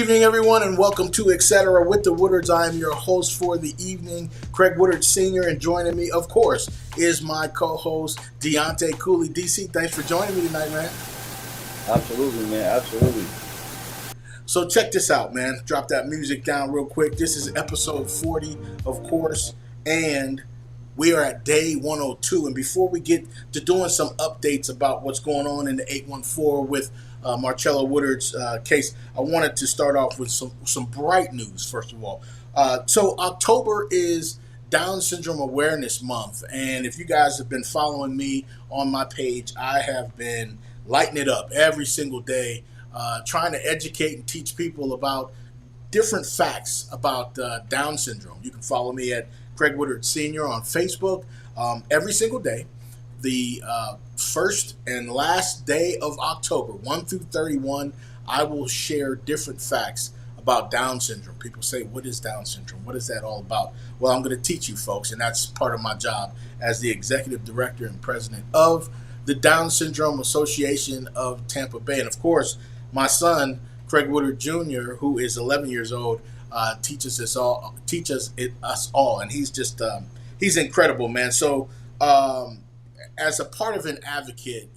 evening, everyone, and welcome to Etcetera with the Woodards. I am your host for the evening, Craig Woodard Sr., and joining me, of course, is my co-host, Deontay Cooley. DC, thanks for joining me tonight, man. Absolutely, man. Absolutely. So check this out, man. Drop that music down real quick. This is episode 40, of course, and we are at day 102. And before we get to doing some updates about what's going on in the 814 with Marcello Woodard's case, I wanted to start off with some bright news, first of all. So October is Down Syndrome Awareness Month. And if you guys have been following me on my page, I have been lighting it up every single day, trying to educate and teach people about different facts about Down syndrome. You can follow me at Craig Woodard Sr. on Facebook every single day. The first and last day of October, 1 through 31, I will share different facts about Down syndrome. People say, what is Down syndrome? What is that all about? Well, I'm going to teach you folks, and that's part of my job as the executive director and president of the Down Syndrome Association of Tampa Bay. And of course, my son, Craig Woodard Jr., who is 11 years old, teaches us all, and he's just he's incredible, man. So as a part of an advocate,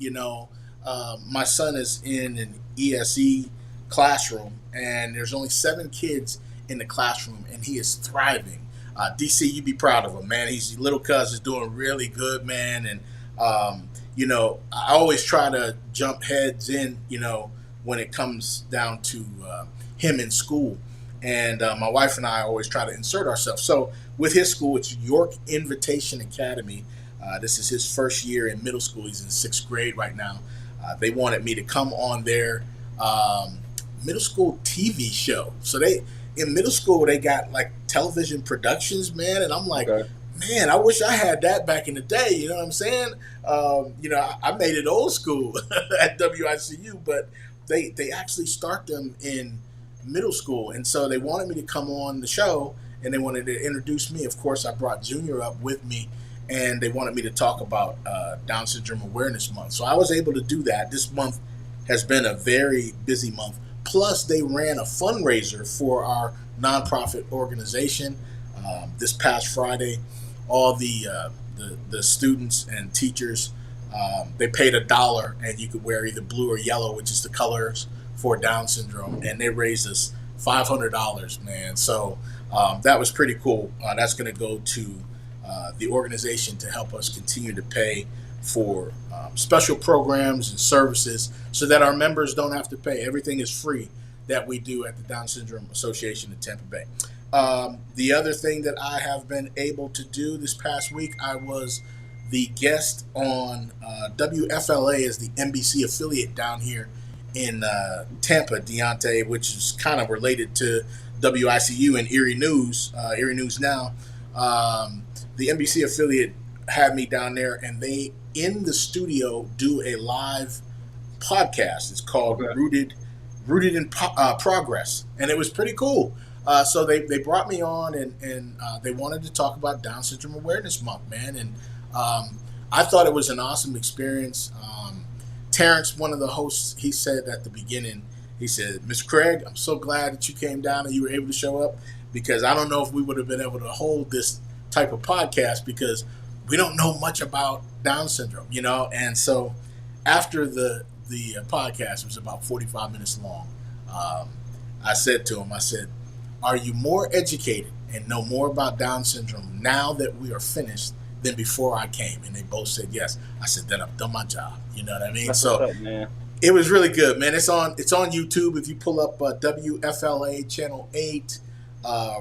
my son is in an ESE classroom, and there's only 7 kids in the classroom, and he is thriving. DC, you be proud of him, man. He's little cuz is doing really good, man, and I always try to jump heads in, when it comes down to him in school. And my wife and I always try to insert ourselves. So with his school, it's York Invitation Academy. This is his first year in middle school. He's in 6th grade right now. They wanted me to come on their middle school TV show. So in middle school, they got like television productions, man. And I'm like, okay, man, I wish I had that back in the day. You know what I'm saying? I made it old school at WICU, but they actually start them in middle school. And so they wanted me to come on the show, and they wanted to introduce me. Of course, I brought Junior up with me, and they wanted me to talk about Down Syndrome Awareness Month. So I was able to do that. This month has been a very busy month. Plus, they ran a fundraiser for our nonprofit organization this past Friday. All the students and teachers, they paid $1, and you could wear either blue or yellow, which is the colors for Down syndrome, and they raised us $500, man. So that was pretty cool. That's going to go to the organization to help us continue to pay for special programs and services so that our members don't have to pay. Everything is free that we do at the Down Syndrome Association in Tampa Bay. The other thing that I have been able to do this past week, I was the guest on WFLA as the NBC affiliate down here in Tampa, Deontay, which is kind of related to WICU and Erie News Now. The NBC affiliate had me down there, and they, in the studio, do a live podcast. It's called Rooted in Progress, and it was pretty cool. So they brought me on, and they wanted to talk about Down Syndrome Awareness Month, man. And I thought it was an awesome experience. Terrence, one of the hosts, he said at the beginning, he said, Mr. Craig, I'm so glad that you came down and you were able to show up, because I don't know if we would have been able to hold this type of podcast because we don't know much about Down syndrome, And so after the podcast, it was about 45 minutes long, I said to him, are you more educated and know more about Down syndrome now that we are finished than before I came? And they both said yes. I said, then I've done my job. You know what I mean? That's so what's up, man. It was really good, man. It's on YouTube. If you pull up WFLA Channel 8,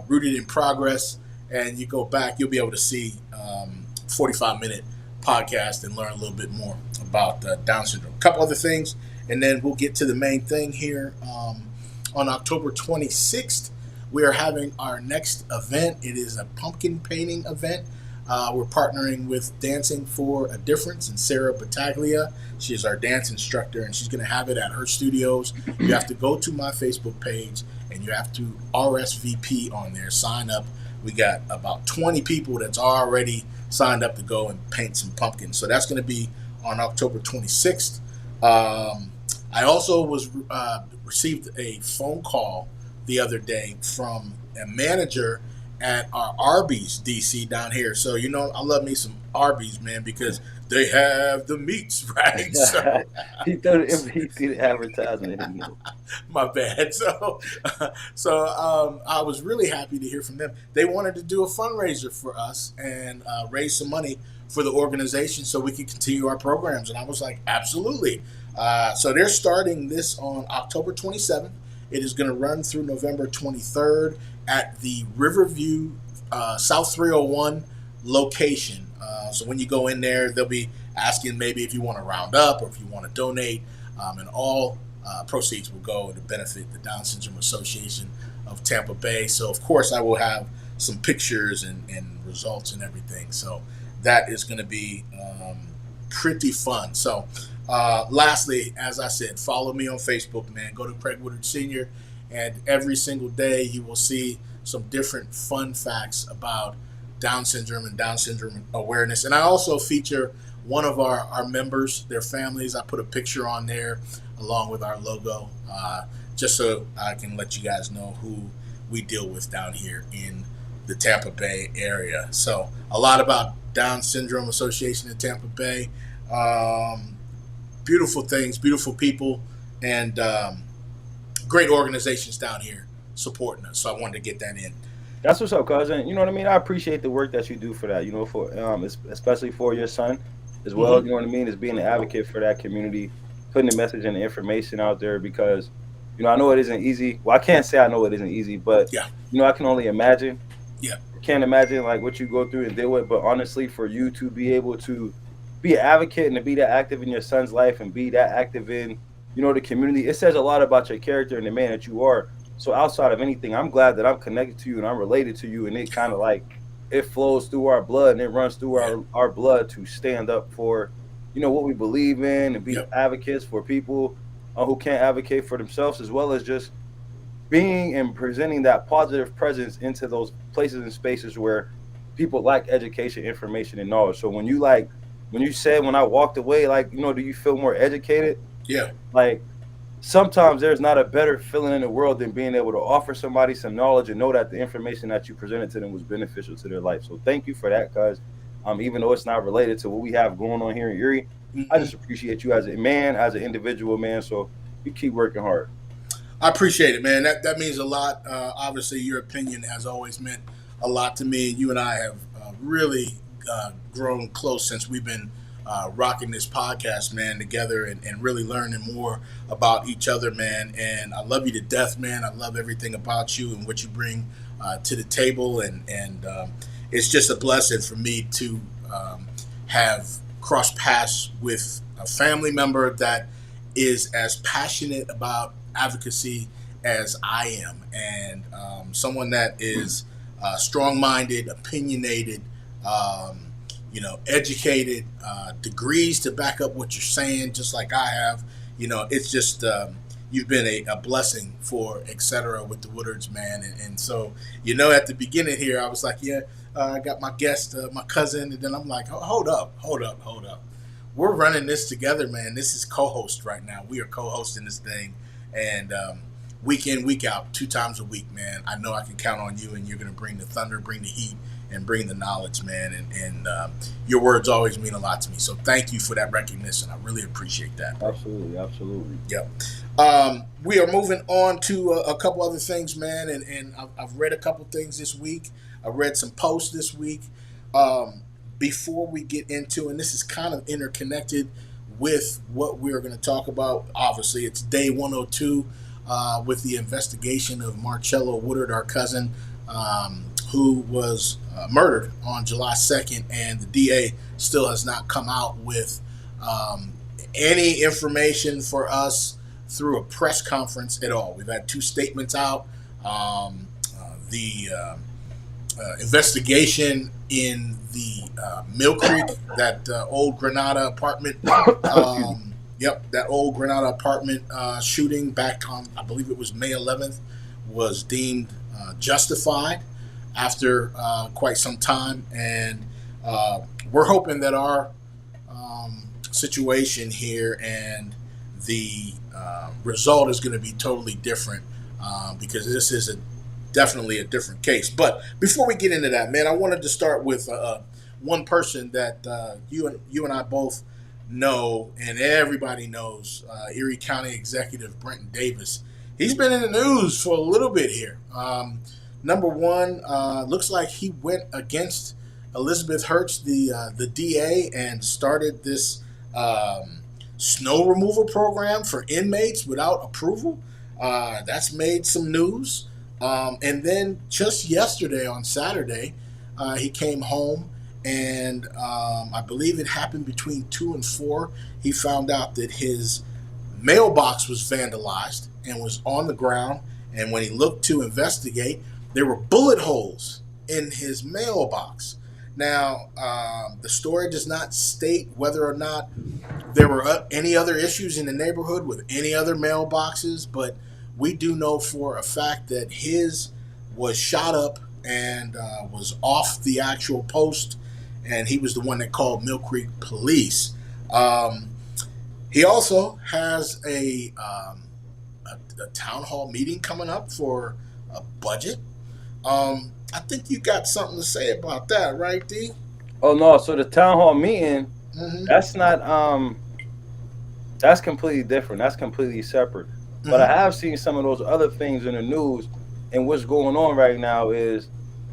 Rooted in Progress, and you go back, you'll be able to see 45-minute podcast and learn a little bit more about Down syndrome. A couple other things, and then we'll get to the main thing here. On October 26th, we are having our next event. It is a pumpkin painting event. We're partnering with Dancing for a Difference and Sarah Battaglia. She is our dance instructor, and she's going to have it at her studios. You have to go to my Facebook page, and you have to RSVP on there, sign up. We got about 20 people that's already signed up to go and paint some pumpkins. So that's going to be on October 26th. I also received a phone call the other day from a manager at our Arby's DC down here. So I love me some Arby's, man, because they have the meats, right? So He threw the NBC the advertisement in you. my bad. So I was really happy to hear from them. They wanted to do a fundraiser for us and raise some money for the organization so we could continue our programs. And I was like, absolutely. So they're starting this on October 27th. It is going to run through November 23rd at the Riverview South 301 location. So when you go in there, they'll be asking maybe if you want to round up or if you want to donate. And all proceeds will go to benefit the Down Syndrome Association of Tampa Bay. So, of course, I will have some pictures and results and everything. So that is going to be pretty fun. So lastly, as I said, follow me on Facebook, man. Go to Craig Woodard Sr. And every single day you will see some different fun facts about Down syndrome and Down syndrome awareness. And I also feature one of our members, their families. I put a picture on there along with our logo, just so I can let you guys know who we deal with down here in the Tampa Bay area. So a lot about Down Syndrome Association in Tampa Bay. Beautiful things, beautiful people, and great organizations down here supporting us. So I wanted to get that in. That's what's up, cousin. You know what I mean? I appreciate the work that you do for that. For especially for your son as well. Mm-hmm. You know what I mean? Is being an advocate for that community, putting the message and the information out there because, I know it isn't easy. Well, I can't say I know it isn't easy, but Yeah. I can only imagine. Yeah. I can't imagine like what you go through and deal with. But honestly, for you to be able to be an advocate and to be that active in your son's life and be that active in, the community, it says a lot about your character and the man that you are. So outside of anything, I'm glad that I'm connected to you and I'm related to you, and it kind of like it flows through our blood and it runs through our blood to stand up for, what we believe in and be advocates for people who can't advocate for themselves, as well as just being and presenting that positive presence into those places and spaces where people lack education, information, and knowledge. So when you said when I walked away, do you feel more educated? Yeah. Like, sometimes there's not a better feeling in the world than being able to offer somebody some knowledge and know that the information that you presented to them was beneficial to their life. So thank you for that, cuz even though it's not related to what we have going on here in Erie, I just appreciate you as a man, as an individual, man. So you keep working hard. I appreciate it, man. That means a lot. Obviously, your opinion has always meant a lot to me. You and I have really grown close since we've been rocking this podcast, man, together and really learning more about each other, man. And I love you to death, man. I love everything about you and what you bring to the table. And it's just a blessing for me to have crossed paths with a family member that is as passionate about advocacy as I am, and someone that is strong-minded, opinionated, educated, degrees to back up what you're saying, just like I have. It's just you've been a blessing for Etcetera with the Woodards, man. And so, at the beginning here, I was like, I got my guest, my cousin, and then I'm like, hold up. We're running this together, man. This is co-host right now. We are co-hosting this thing, and week in, week out, 2 times a week, man. I know I can count on you, and you're going to bring the thunder, bring the heat, and bring the knowledge, man. And your words always mean a lot to me. So thank you for that recognition. I really appreciate that. Absolutely. Yep. We are moving on to a couple other things, man. And I've read a couple things this week. I read some posts this week. Before we get into, and this is kind of interconnected with what we're going to talk about. Obviously, it's day 102 with the investigation of Marcello Woodard, our cousin, who was murdered on July 2nd, and the DA still has not come out with any information for us through a press conference at all. We've had 2 statements out. The investigation in the Mill Creek, that old Granada apartment. That old Granada apartment shooting back on, I believe it was May 11th, was deemed justified after quite some time. And we're hoping that our situation here and the result is going to be totally different because this is definitely a different case. But before we get into that, man, I wanted to start with one person that you and I both know, and everybody knows, Erie County Executive Brenton Davis. He's been in the news for a little bit here. Number one, looks like he went against Elizabeth Hertz, the DA, and started this snow removal program for inmates without approval. That's made some news. And then just yesterday on Saturday, he came home, and I believe it happened between 2 and 4. He found out that his mailbox was vandalized and was on the ground. And when he looked to investigate, there were bullet holes in his mailbox. Now, the story does not state whether or not there were any other issues in the neighborhood with any other mailboxes, but we do know for a fact that his was shot up and was off the actual post, and he was the one that called Mill Creek Police. Um, he also has a town hall meeting coming up for a budget. I think you got something to say about that, right, D? Oh no, so the town hall meeting, Mm-hmm. that's not that's completely different. That's completely separate. But I Mm-hmm. have seen some of those other things in the news, and what's going on right now is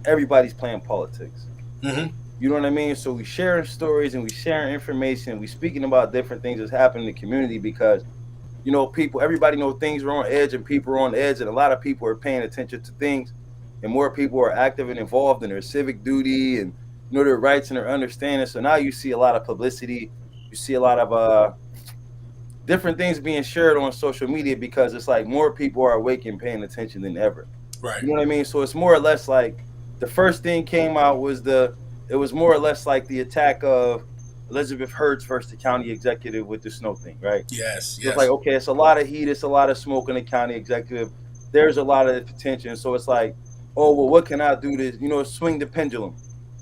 everybody's playing politics. Mm-hmm. You know what I mean? So we sharing stories and we sharing information. We speaking about different things that's happening in the community because people, everybody know things are on edge and people are on edge, and a lot of people are paying attention to things, and more people are active and involved in their civic duty and their rights and their understanding. So now you see a lot of publicity. You see a lot of different things being shared on social media because it's like more people are awake and paying attention than ever. Right. You know what I mean? So it's more or less like the first thing came out was it was more or less like the attack of Elizabeth Hertz versus the county executive with the snow thing, right? Yes. So it's Yes. like, okay, it's a lot of heat, it's a lot of smoke in the county executive. There's a lot of attention. So it's like, oh, well, what can I do to, swing the pendulum?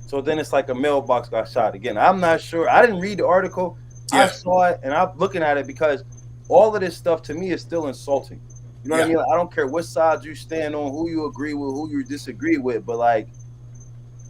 So then it's like a mailbox got shot again. I'm not sure. I didn't read the article. I Yeah. saw it and I'm looking at it because all of this stuff to me is still insulting. You know what I Yeah. mean? Like, I don't care what side you stand on, who you agree with, who you disagree with, but like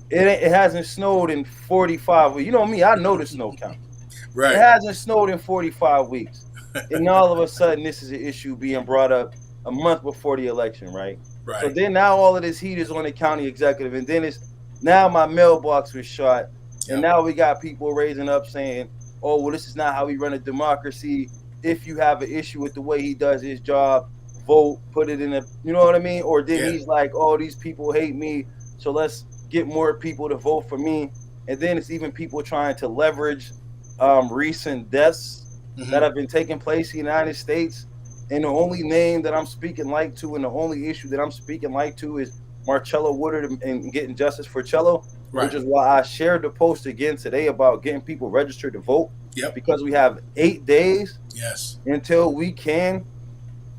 it hasn't snowed in 45 weeks. You know me, I know the snow count. It Right. hasn't snowed in 45 weeks. And all of a sudden this is an issue being brought up a month before the election, right? So Right. then now all of this heat is on the county executive, and then it's now my mailbox was shot, and Yep. now we got people raising up saying, "Oh, well, this is not how we run a democracy. If you have an issue with the way he does his job, vote, put it in a, you know what I mean?" Or then Yeah. he's like, "Oh, these people hate me, so let's get more people to vote for me." And then it's even people trying to leverage recent deaths that Mm-hmm. have been taking place in the United States. And the only name that I'm speaking like to, and the only issue that I'm speaking like to is Marcello Woodard and getting justice for Cello, which Right. is why I shared the post again today about getting people registered to vote Yep. because we have 8 days Yes. until we can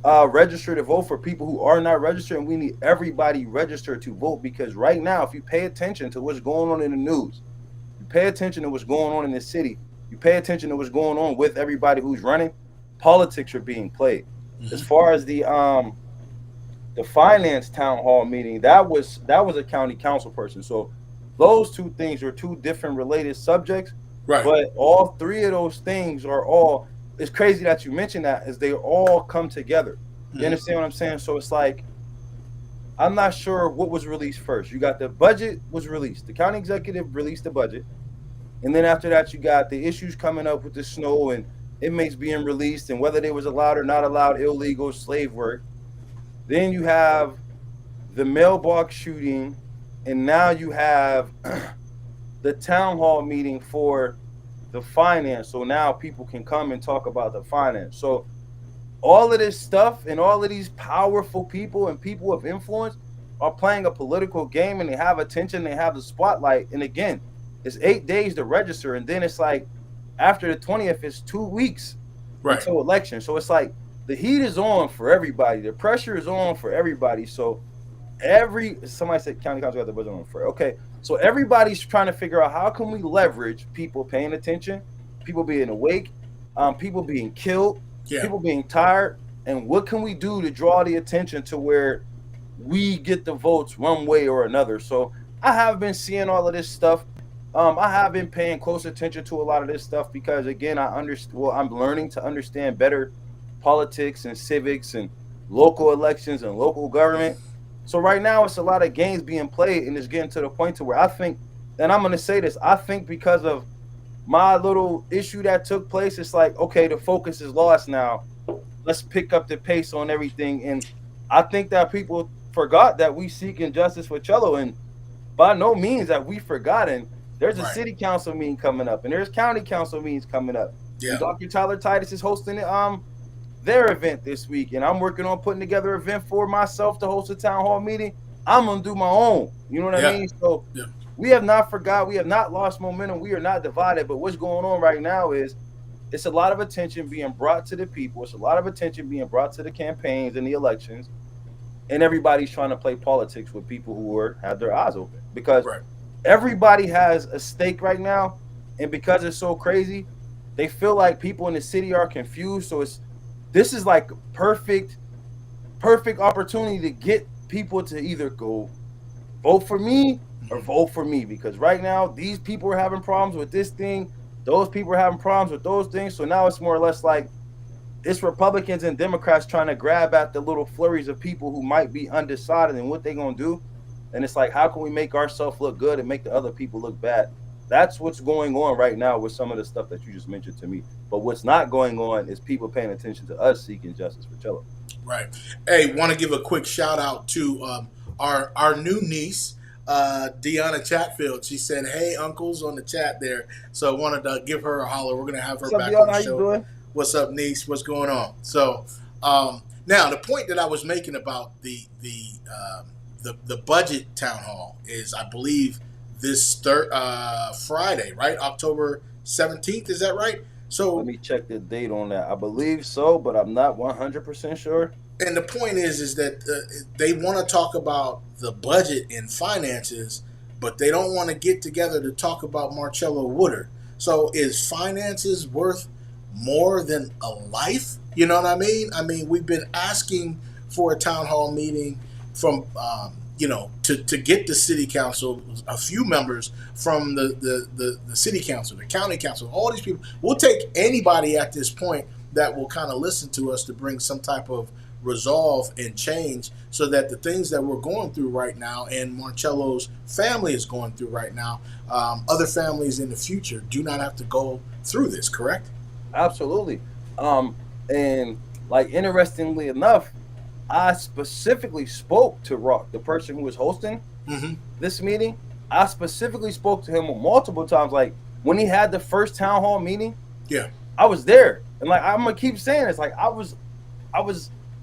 register to vote for people who are not registered, and we need everybody registered to vote because right now, if you pay attention to what's going on in the news, you pay attention to what's going on in the city, you pay attention to what's going on with everybody who's running, politics are being played. As Mm-hmm. far as the finance town hall meeting, that was a county council person. So those two things are two different related subjects, Right. but all three of those things are all. It's crazy that you mentioned that, as they all come together. You Mm-hmm. understand what I'm saying? So it's like I'm not sure what was released first. You got the budget was released. The county executive released the budget, and then after that, you got the issues coming up with the snow and inmates being released and whether they was allowed or not allowed illegal slave work. Then you have the mailbox shooting, and now you have the town hall meeting for the finance. So now people can come and talk about the finance. So all of this stuff and all of these powerful people and people of influence are playing a political game, and they have attention, they have the spotlight. And again, it's 8 days to register, and then it's like after the 20th, it's 2 weeks Right. until election. So it's like the heat is on for everybody, the pressure is on for everybody. So somebody said county council got the budget on for, okay, so everybody's trying to figure out how can we leverage people paying attention, people being awake, people being killed, Yeah. people being tired, and what can we do to draw the attention to where we get the votes one way or another. So I have been seeing all of this stuff. I have been paying close attention to a lot of this stuff because again, I understand. Well, I'm learning to understand better politics and civics and local elections and local government. So right now, it's a lot of games being played, and it's getting to the point to where I think, and I'm going to say this, I think because of my little issue that took place, it's like, okay, the focus is lost now. Let's pick up the pace on everything. And I think that people forgot that we seeking justice for Cello, and by no means that we forgotten. There's a Right. city council meeting coming up, and there's county council meetings coming up. Yeah. And Dr. Tyler Titus is hosting their event this week, and I'm working on putting together an event for myself to host a town hall meeting. I'm gonna do my own. You know what Yeah. I mean? So Yeah. we have not forgot, we have not lost momentum, we are not divided. But what's going on right now is it's a lot of attention being brought to the people. It's a lot of attention being brought to the campaigns and the elections, and everybody's trying to play politics with people who have their eyes open because Right. everybody has a stake right now, and because it's so crazy, they feel like people in the city are confused. So this is like perfect opportunity to get people to either go vote for me or vote for me, because right now these people are having problems with this thing, those people are having problems with those things. So now it's more or less like it's Republicans and Democrats trying to grab at the little flurries of people who might be undecided and what they're gonna do. And it's like, how can we make ourselves look good and make the other people look bad? That's what's going on right now with some of the stuff that you just mentioned to me. But what's not going on is people paying attention to us seeking justice for Cello. Right. Hey, want to give a quick shout out to our new niece, Deanna Chatfield. She said, "Hey, uncles," on the chat there. So I wanted to give her a holler. We're gonna have her What's up, back Deanna? on the How you show. doing? What's up, niece? What's going on? So now the point that I was making about the budget town hall is, I believe, this Friday, right? October 17th. Is that right? So Let me check the date on that. I believe so, but I'm not 100% sure. and the point is that they want to talk about the budget and finances, but they don't want to get together to talk about Marcello Woodard. So is finances worth more than a life? You know what I mean? I mean, we've been asking for a town hall meeting from, to get the city council, a few members from the city council, the county council, all these people. We'll take anybody at this point that will kind of listen to us to bring some type of resolve and change, so that the things that we're going through right now and Marcello's family is going through right now, other families in the future do not have to go through this, correct? Absolutely. And like interestingly enough, I specifically spoke to Rock, the person who was hosting Mm-hmm. this meeting. I specifically spoke to him multiple times. Like when he had the first town hall meeting, Yeah. I was there. And like I'm gonna keep saying it's like I was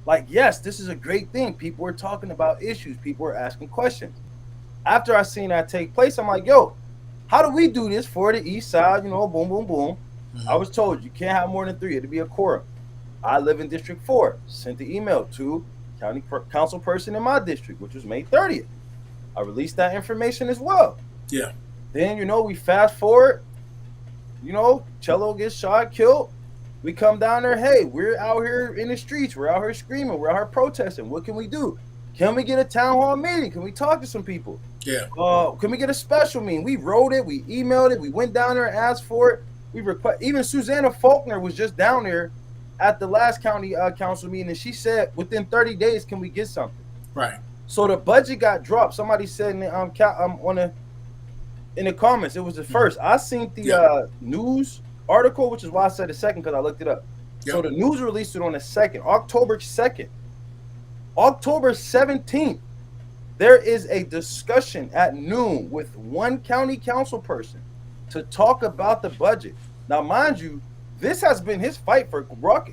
like, yes, this is a great thing. People are talking about issues, people are asking questions. After I seen that take place, I'm like, yo, how do we do this for the east side? You know, boom, boom, boom. Mm-hmm. I was told you can't have more than 3. It'll be a quorum. I live in District 4. Sent the email to county council person in my district, which was May 30th. I released that information as well. Yeah. Then, we fast forward, Cello gets shot, killed. We come down there, hey, we're out here in the streets. We're out here screaming. We're out here protesting. What can we do? Can we get a town hall meeting? Can we talk to some people? Yeah. Can we get a special meeting? We wrote it. We emailed it. We went down there and asked for it. Even Susanna Faulkner was just down there at the last county council meeting, and she said within 30 days, can we get something? Right. So the budget got dropped. Somebody said in the in the comments, it was the first. I seen the news article, which is why I said the second, because I looked it up. Yep. So the news released it on the 2nd, October 2nd. October 17th, there is a discussion at noon with one county council person to talk about the budget. Now, mind you, this has been his fight for Rock.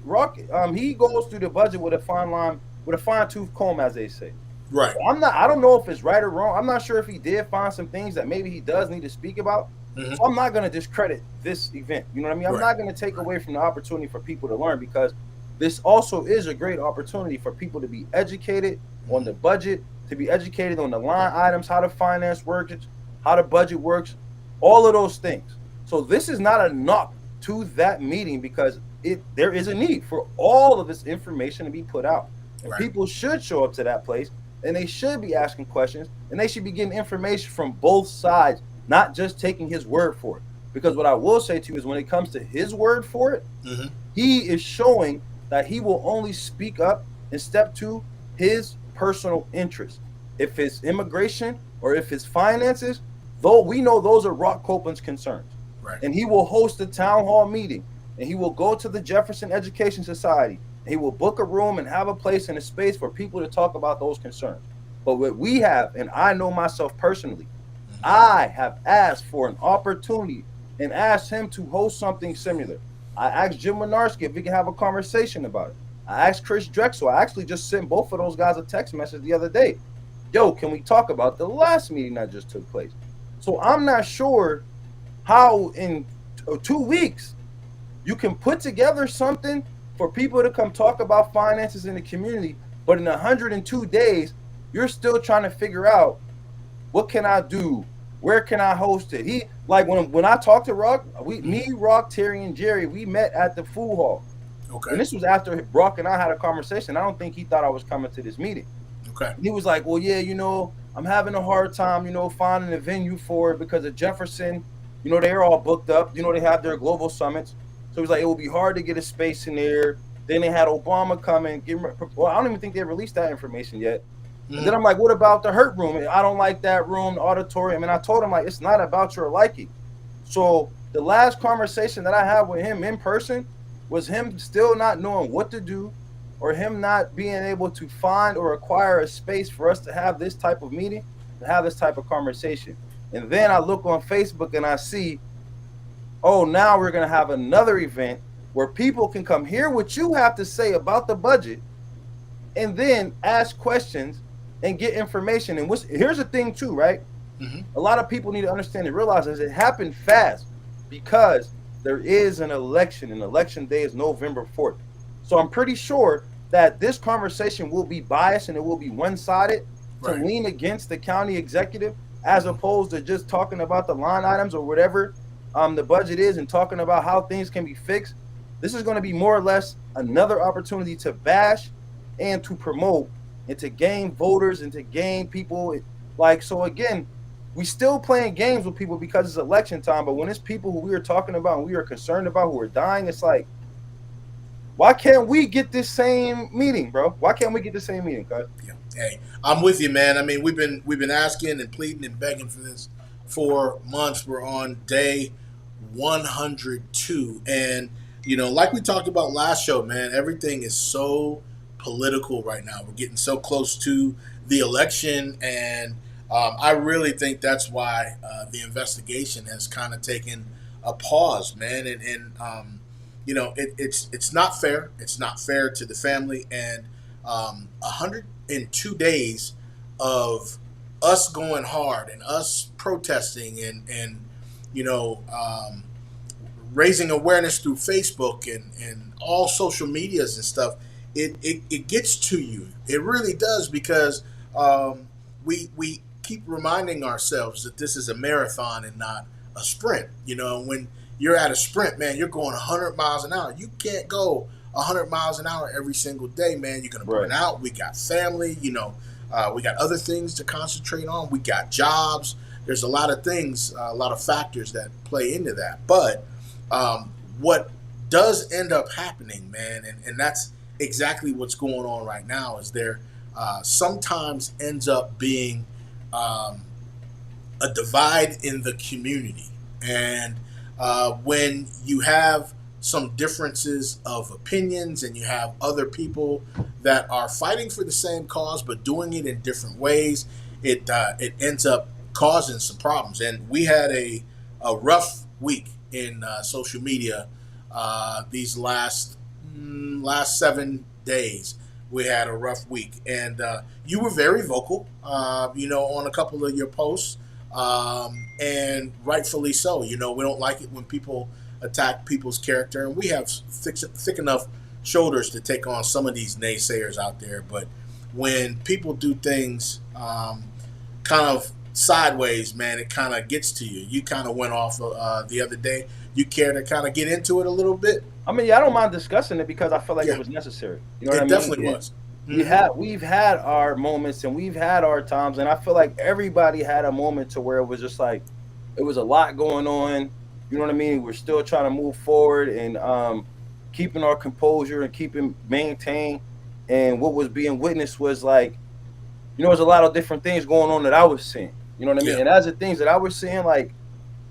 He goes through the budget with a fine-tooth comb, as they say. Right. I don't know if it's right or wrong. I'm not sure if he did find some things that maybe he does need to speak about. Mm-hmm. So I'm not going to discredit this event. You know what I mean? I'm Right. not going to take away from the opportunity for people to learn, because this also is a great opportunity for people to be educated on the budget, to be educated on the line items, how the finance works, how the budget works, all of those things. So this is not a knock to that meeting, because there is a need for all of this information to be put out, and Right. people should show up to that place, and they should be asking questions, and they should be getting information from both sides, not just taking his word for it. Because what I will say to you is, when it comes to his word for it, Mm-hmm. he is showing that he will only speak up and step to his personal interests. If it's immigration or if it's finances, though we know those are Rock Copeland's concerns. Right. And he will host a town hall meeting, and he will go to the Jefferson Education Society, and he will book a room and have a place and a space for people to talk about those concerns. But what we have, and I know myself personally, Mm-hmm. I have asked for an opportunity and asked him to host something similar. I asked Jim Winarski if we can have a conversation about it. I asked Chris Drexel. I actually just sent both of those guys a text message the other day. Yo, can we talk about the last meeting that just took place? So I'm not sure how in 2 weeks you can put together something for people to come talk about finances in the community, but in 102 days, you're still trying to figure out, what can I do? Where can I host it? He, like, when I talked to Rock, me, Rock, Terry, and Jerry, we met at the food hall. Okay. And this was after Brock and I had a conversation. I don't think he thought I was coming to this meeting. Okay. And he was like, well, yeah, I'm having a hard time, finding a venue for it because of Jefferson. They're all booked up. They have their global summits. So he was like, it will be hard to get a space in there. Then they had Obama come and well, I don't even think they released that information yet. Mm-hmm. And then I'm like, what about the Hurt Room? I don't like that room, the auditorium. And I told him, like, it's not about your liking. So the last conversation that I had with him in person was him still not knowing what to do, or him not being able to find or acquire a space for us to have this type of meeting, to have this type of conversation. And then I look on Facebook and I see, oh, now we're going to have another event where people can come hear what you have to say about the budget and then ask questions and get information. And here's the thing too, right? Mm-hmm. A lot of people need to understand and realize is it happened fast because there is an election, and election day is November 4th. So I'm pretty sure that this conversation will be biased and it will be one-sided to lean against the county executive, as opposed to just talking about the line items or whatever the budget is and talking about how things can be fixed. This is going to be more or less another opportunity to bash and to promote and to gain voters and to gain people. So again, we still playing games with people because it's election time, but when it's people who we are talking about and we are concerned about who are dying, it's like, why can't we get this same meeting, bro? Why can't we get the same meeting, cuz? Yeah. Hey, I'm with you, man. I mean, we've been asking and pleading and begging for this for months. We're on day 102, and like we talked about last show, man, everything is so political right now. We're getting so close to the election, and I really think that's why the investigation has kind of taken a pause, man. It's not fair. It's not fair to the family, and 102 days of us going hard and us protesting and you know um, raising awareness through Facebook and all social medias and stuff. It gets to you. It really does, because we keep reminding ourselves that this is a marathon and not a sprint. When you're at a sprint, man, you're going 100 miles an hour. You can't go 100 miles an hour every single day, man. You're going to burn out. We got family, we got other things to concentrate on. We got jobs. There's a lot of things, a lot of factors that play into that. But what does end up happening, man, and that's exactly what's going on right now, is there sometimes ends up being a divide in the community. And when you have some differences of opinions and you have other people that are fighting for the same cause but doing it in different ways, it ends up causing some problems. And we had a rough week in social media these last 7 days. We had a rough week, and you were very vocal, on a couple of your posts, and rightfully so. We don't like it when people attack people's character, and we have thick enough shoulders to take on some of these naysayers out there. But when people do things kind of sideways, man, it kind of gets to you. You kind of went off the other day. You care to kind of get into it a little bit? I mean, yeah, I don't mind discussing it because I feel like it Yeah, was necessary. You know what I it mean? definitely was. We've had our moments and we've had our times, and I feel like everybody had a moment to where it was just like it was a lot going on. You know what I mean? We're still trying to move forward and keeping our composure and keeping maintain. And what was being witnessed was like, there's a lot of different things going on that I was seeing. You know what I mean? Yeah, And as the things that I was seeing, like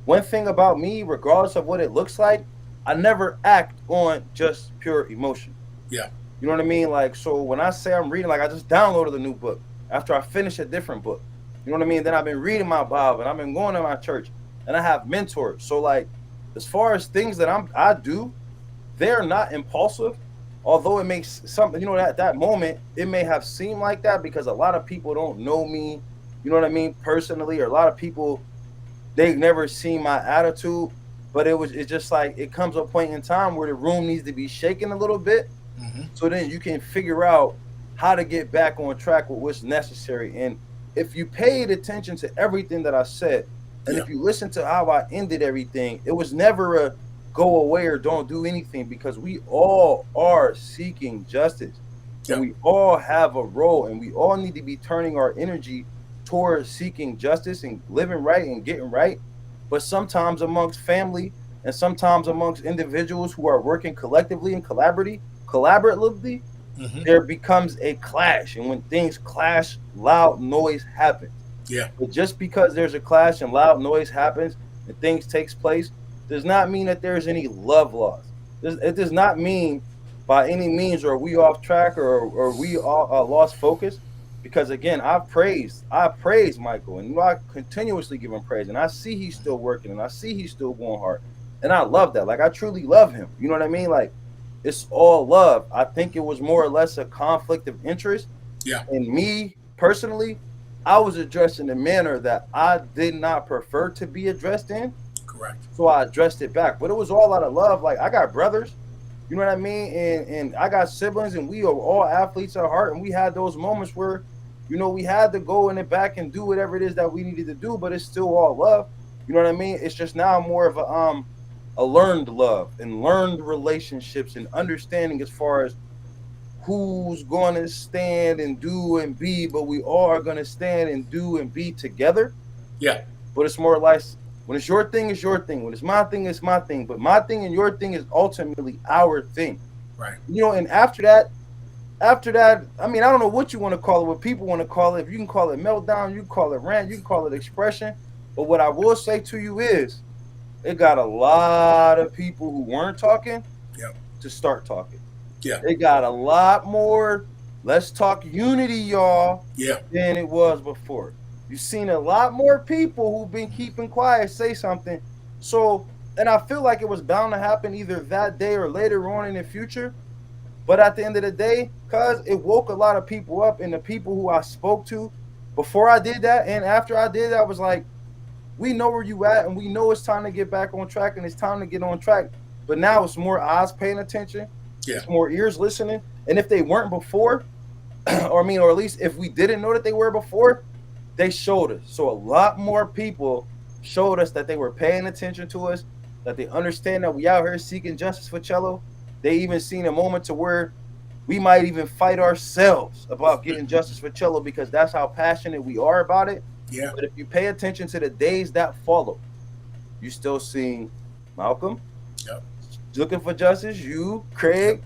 one thing about me, regardless of what it looks like, I never act on just pure emotion. yeah, You know what I mean? Like, so when I say I'm reading, like I just downloaded a new book after I finished a different book. You know what I mean? Then I've been reading my Bible and I've been going to my church and I have mentors. So like, as far as things that I do, they're not impulsive. Although it makes something, at that moment, it may have seemed like that because a lot of people don't know me, you know what I mean, personally, or a lot of people, they've never seen my attitude. But it's just like it comes a point in time where the room needs to be shaken a little bit so then you can figure out how to get back on track with what's necessary. And if you paid attention to everything that I said, and yeah, if you listen to how I ended everything, it was never a go away or don't do anything because we all are seeking justice and yeah, we all have a role and we all need to be turning our energy towards seeking justice and living right and getting right. But sometimes amongst family and sometimes amongst individuals who are working collectively and collaboratively, there becomes a clash. And when things clash, loud noise happens. yeah, But just because there's a clash and loud noise happens and things takes place, does not mean that there's any love lost. It does not mean by any means are we off track or we all lost focus. Because again, I praise Michael, and I continuously give him praise, and I see he's still working, and I see he's still going hard, and I love that. Like I truly love him. You know what I mean? Like it's all love. I think it was more or less a conflict of interest. yeah. And me personally, I was addressed in a manner that I did not prefer to be addressed in. Correct. So I addressed it back. But it was all out of love. Like I got brothers, you know what I mean? And I got siblings and we are all athletes at heart. And we had those moments where, we had to go in the back and do whatever it is that we needed to do, but it's still all love. You know what I mean? It's just now more of a learned love and learned relationships and understanding as far as who's going to stand and do and be, but we all are going to stand and do and be together. Yeah, But it's more like when it's your thing, it's your thing. When it's my thing, it's my thing. But my thing and your thing is ultimately our thing. right. And after that, I mean, I don't know what you want to call it, what people want to call it. If you can call it meltdown, you can call it rant, you can call it expression. But what I will say to you is, it got a lot of people who weren't talking Yep. to start talking. Yeah, It got a lot more, let's talk unity, y'all, yeah, than it was before. You've seen a lot more people who've been keeping quiet say something. So, and I feel like it was bound to happen either that day or later on in the future. But at the end of the day, cuz it woke a lot of people up, and the people who I spoke to before I did that and after I did that was like, we know where you at and we know it's time to get back on track and it's time to get on track. But now it's more eyes paying attention, yeah, it's more ears listening. And if they weren't before, or at least if we didn't know that they were before, they showed us. So a lot more people showed us that they were paying attention to us, that they understand that we out here seeking justice for Cello. They even seen a moment to where we might even fight ourselves about getting justice for Cello because that's how passionate we are about it. yeah, But if you pay attention to the days that follow, you still seeing Malcolm yep, looking for justice, you, yep, Craig,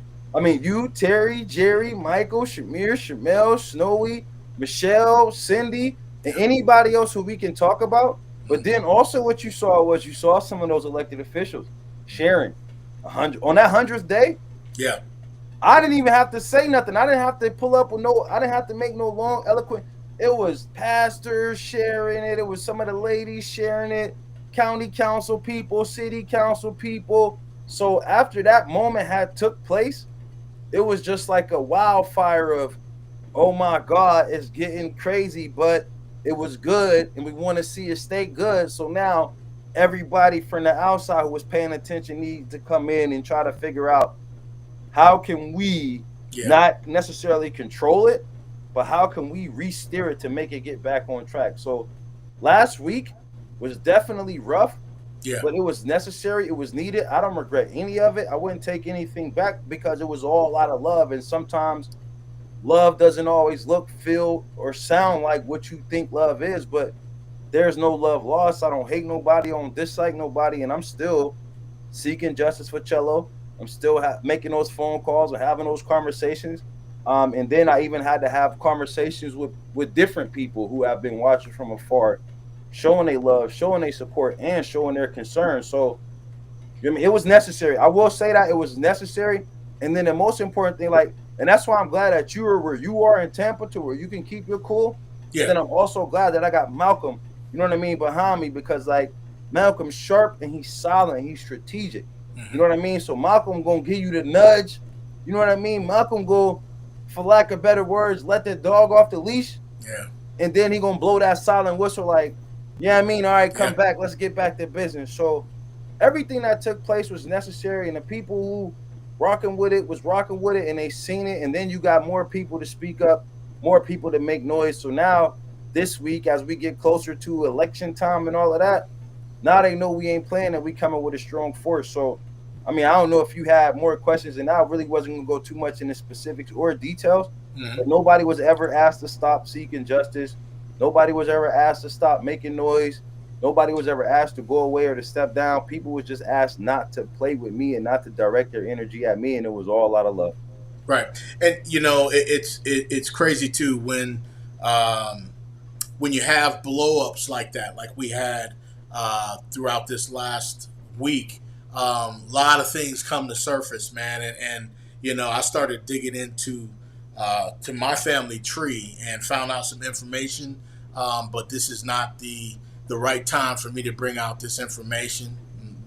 you, Terry, Jerry, Michael, Shamir, Shamel, Snowy, Michelle, Cindy, and yep. anybody else who we can talk about. But then also what you saw some of those elected officials sharing 100 on that 100th day. Yeah, I didn't even have to say nothing. I didn't have to pull up with I didn't have to make no long eloquent. It was pastors sharing it. It was some of the ladies sharing it, county council people, city council people. So after that moment had took place, it was just like a wildfire of, oh my God, it's getting crazy, but it was good and we want to see it stay good. So now everybody from the outside who was paying attention needs to come in and try to figure out how can we yeah, not necessarily control it, but how can we re-steer it to make it get back on track. So last week was definitely rough, Yeah. but it was necessary. It was needed. I don't regret any of it. I wouldn't take anything back because it was all out of love. And sometimes love doesn't always look, feel, or sound like what you think love is, but there's no love lost. I don't hate nobody. I don't dislike nobody. And I'm still seeking justice for Cello. I'm still making those phone calls or having those conversations. And then I even had to have conversations with different people who have been watching from afar, showing their love, showing their support, and showing their concern. So I mean, it was necessary. I will say that it was necessary. And then the most important thing, like, and that's why I'm glad that you are where you are in Tampa to where you can keep your cool. And Yeah. then I'm also glad that I got Malcolm, you know what I mean, behind me because like Malcolm's sharp and he's solid and he's strategic. You Mm-hmm. know what I mean? So Malcolm gonna give you the nudge. You know what I mean? Malcolm go, for lack of better words, let the dog off the leash, Yeah. and then he gonna blow that silent whistle like, yeah, I mean, all right, come Yeah. back, let's get back to business. So everything that took place was necessary, and the people who rocking with it was rocking with it, and they seen it. And then you got more people to speak up, more people to make noise. So now this week, as we get closer to election time and all of that, now they know we ain't playing and we coming with a strong force. So, I mean, I don't know if you had more questions, and I really wasn't gonna go too much into specifics or details. Mm-hmm. But nobody was ever asked to stop seeking justice. Nobody was ever asked to stop making noise. Nobody was ever asked to go away or to step down. People was just asked not to play with me and not to direct their energy at me, and it was all out of love. Right. And you know, it's crazy too um, when you have blowups like that, like we had throughout this last week. A lot of things come to surface, man, and you know, I started digging into to my family tree and found out some information. But this is not the right time for me to bring out this information.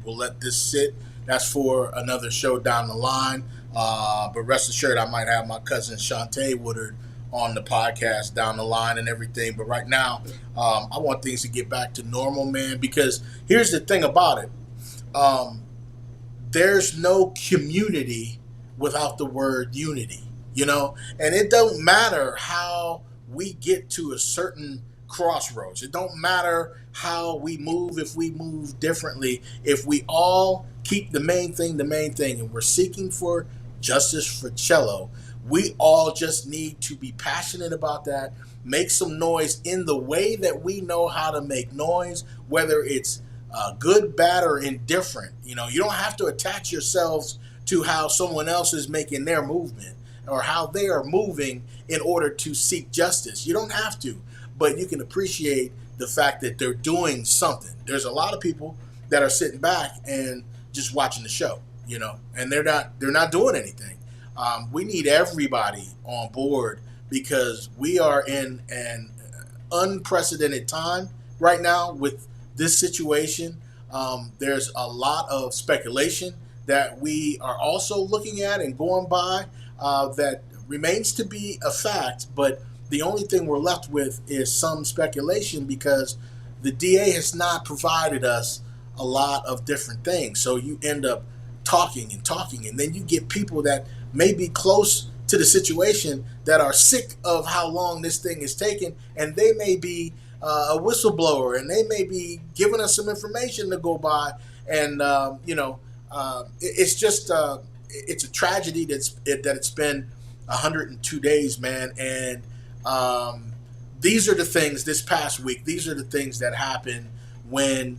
We'll let this sit. That's for another show down the line. But rest assured, I might have my cousin Shantae Woodard on the podcast down the line and everything. But right now, I want things to get back to normal, man. Because here's the thing about it: um, there's no community without the word unity. You know, and it don't matter how we get to a certain crossroads. It don't matter how we move, if we move differently, if we all keep the main thing, and we're seeking for justice for Cello. We all just need to be passionate about that, make some noise in the way that we know how to make noise, whether it's good, bad, or indifferent. You know, you don't have to attach yourselves to how someone else is making their movement or how they are moving in order to seek justice. You don't have to, but you can appreciate the fact that they're doing something. There's a lot of people that are sitting back and just watching the show, you know, and they're not doing anything. We need everybody on board because we are in an unprecedented time right now with this situation. There's a lot of speculation that we are also looking at and going by that remains to be a fact, but the only thing we're left with is some speculation because the DA has not provided us a lot of different things. So you end up talking and talking, and then you get people that may be close to the situation that are sick of how long this thing is taking, and they may be a whistleblower, and they may be giving us some information to go by, and it's just it's a tragedy that it's been 102 days, man, and these are the things this past week. These are the things that happen when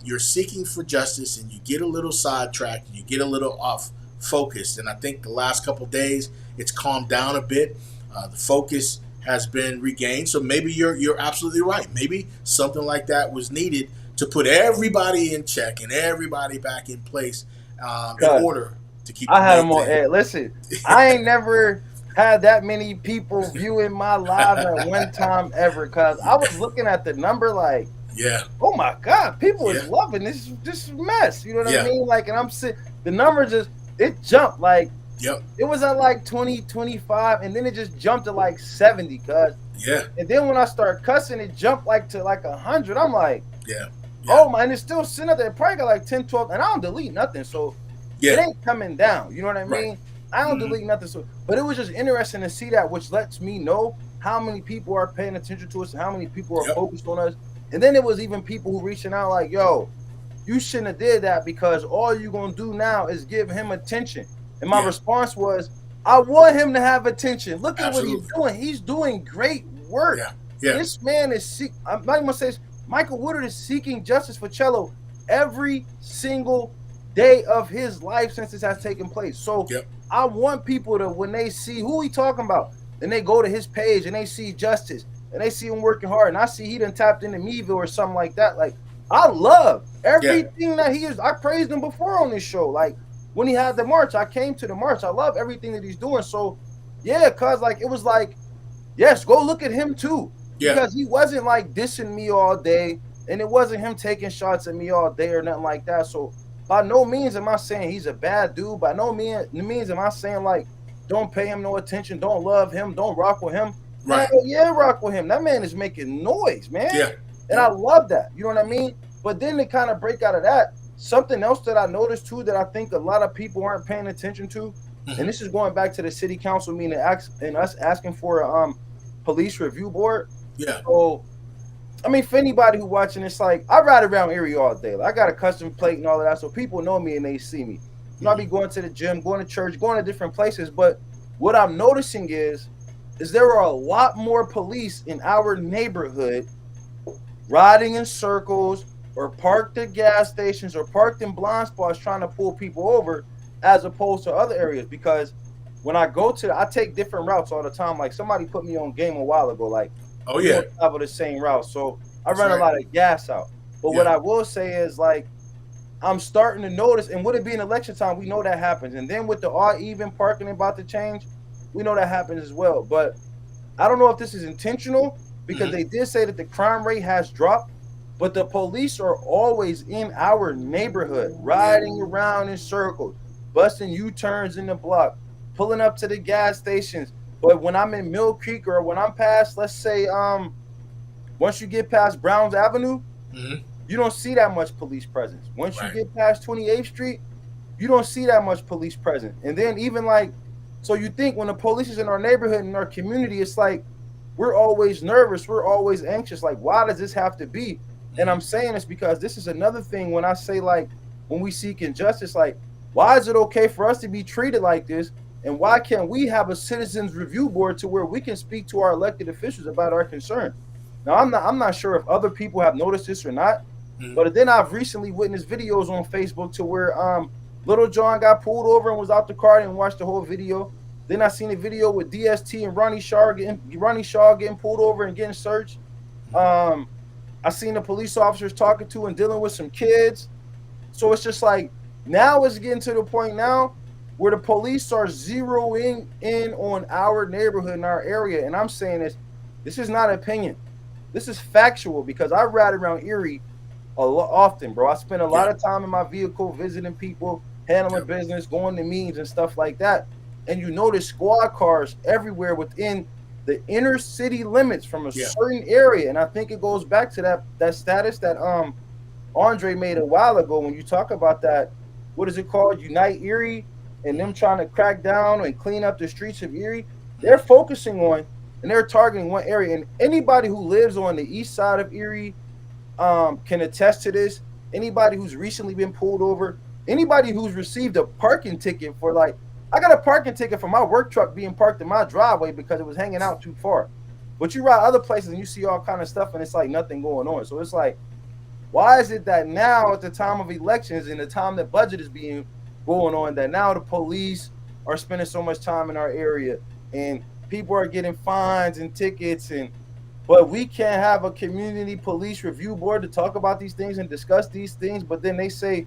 you're seeking for justice and you get a little sidetracked and you get a little off focused. And I think the last couple of days it's calmed down a bit. The focus has been regained. So maybe you're absolutely right. Maybe something like that was needed to put everybody in check and everybody back in place in order to keep I the had main them on thing. air. Listen, I ain't never had that many people viewing my live at one time ever. Cause I was looking at the number like, Yeah, oh my god, people yeah, is loving this mess. You know what I yeah, mean? Like, and I'm sitting, the number just it jumped like yep, it was at like 20, 25, and then it just jumped to like 70. Cause yeah, and then when I start cussing, it jumped like to like 100. I'm like, yeah, yeah, oh my, and it's still sitting up there. It probably got like 10, 12, and I don't delete nothing, so it yeah, ain't coming down. You know what I right. mean? I don't Mm-hmm. delete nothing. So, but it was just interesting to see that, which lets me know how many people are paying attention to us and how many people are Yep, focused on us. And then there was even people who reaching out like, yo, you shouldn't have did that because all you're gonna do now is give him attention. And my Yeah. response was, I want him to have attention. Look at what he's Absolutely. doing. He's doing great work. Yeah. Yeah. This man is I'm not even gonna say this. Michael Woodard is seeking justice for Cello every single day of his life since this has taken place. So Yep. I want people to, when they see who he talking about, then they go to his page and they see justice and they see him working hard, and I see he done tapped into Meville or something like that. Like, I love Yeah. everything that he is. I praised him before on this show. Like, when he had the march, I came to the march. I love everything that he's doing. So yeah, cause like it was like, yes, go look at him too. Yeah. Because he wasn't like dissing me all day, and it wasn't him taking shots at me all day or nothing like that. So by no means am I saying he's a bad dude. By no means am I saying like don't pay him no attention, don't love him, don't rock with him. Right. Hell yeah, rock with him. That man is making noise, man. Yeah. And I love that. You know what I mean? But then to kind of break out of that, something else that I noticed too that I think a lot of people aren't paying attention to, and this is going back to the city council meeting and us asking for a police review board. Yeah. So, I mean, for anybody who watching, it's like I ride around Erie all day. Like, I got a custom plate and all of that, so people know me and they see me. You know, I be going to the gym, going to church, going to different places. But what I'm noticing is there are a lot more police in our neighborhood riding in circles or parked at gas stations or parked in blind spots trying to pull people over, as opposed to other areas. Because when I take different routes all the time. Like, somebody put me on game a while ago. Like, Oh yeah. travel the same route, so I That's run right. a lot of gas out. But what Yeah. I will say is, like, I'm starting to notice, and with it being election time, we know that happens. And then with the odd even parking about to change, we know that happens as well. But I don't know if this is intentional, because they did say that the crime rate has dropped, but the police are always in our neighborhood, riding around in circles, busting U-turns in the block, pulling up to the gas stations. But when I'm in Mill Creek, or when I'm past, let's say, once you get past Browns Avenue, Mhm. you don't see that much police presence. Once Right. you get past 28th Street, you don't see that much police presence. And then even like, so you think when the police is in our neighborhood, in our community, it's like we're always nervous, we're always anxious. Like, why does this have to be? And I'm saying this because this is another thing when I say, like, when we seek injustice, like, why is it okay for us to be treated like this? And why can't we have a citizens review board to where we can speak to our elected officials about our concern? Now, I'm not sure if other people have noticed this or not, but then I've recently witnessed videos on Facebook to where Little John got pulled over and was out the car and watched the whole video. Then I seen a video with DST and Ronnie Shaw getting pulled over and getting searched. I seen the police officers talking to and dealing with some kids. So it's just like, now it's getting to the point now where the police are zeroing in on our neighborhood and our area. And I'm saying this is not opinion. This is factual, because I ride around Erie a lot often, bro. I spend a lot of time in my vehicle visiting people, handling business, going to meetings and stuff like that. And you notice squad cars everywhere within the inner city limits from a certain area. And I think it goes back to that status that Andre made a while ago when you talk about that, what is it called? Unite Erie, and them trying to crack down and clean up the streets of Erie. They're focusing on and they're targeting one area. And anybody who lives on the east side of Erie can attest to this. Anybody who's recently been pulled over, anybody who's received a parking ticket for, like, I got a parking ticket for my work truck being parked in my driveway because it was hanging out too far. But you ride other places and you see all kind of stuff and it's like nothing going on. So it's like, why is it that now at the time of elections and the time that budget is being going on, that now the police are spending so much time in our area and people are getting fines and tickets, but we can't have a community police review board to talk about these things and discuss these things? But then they say,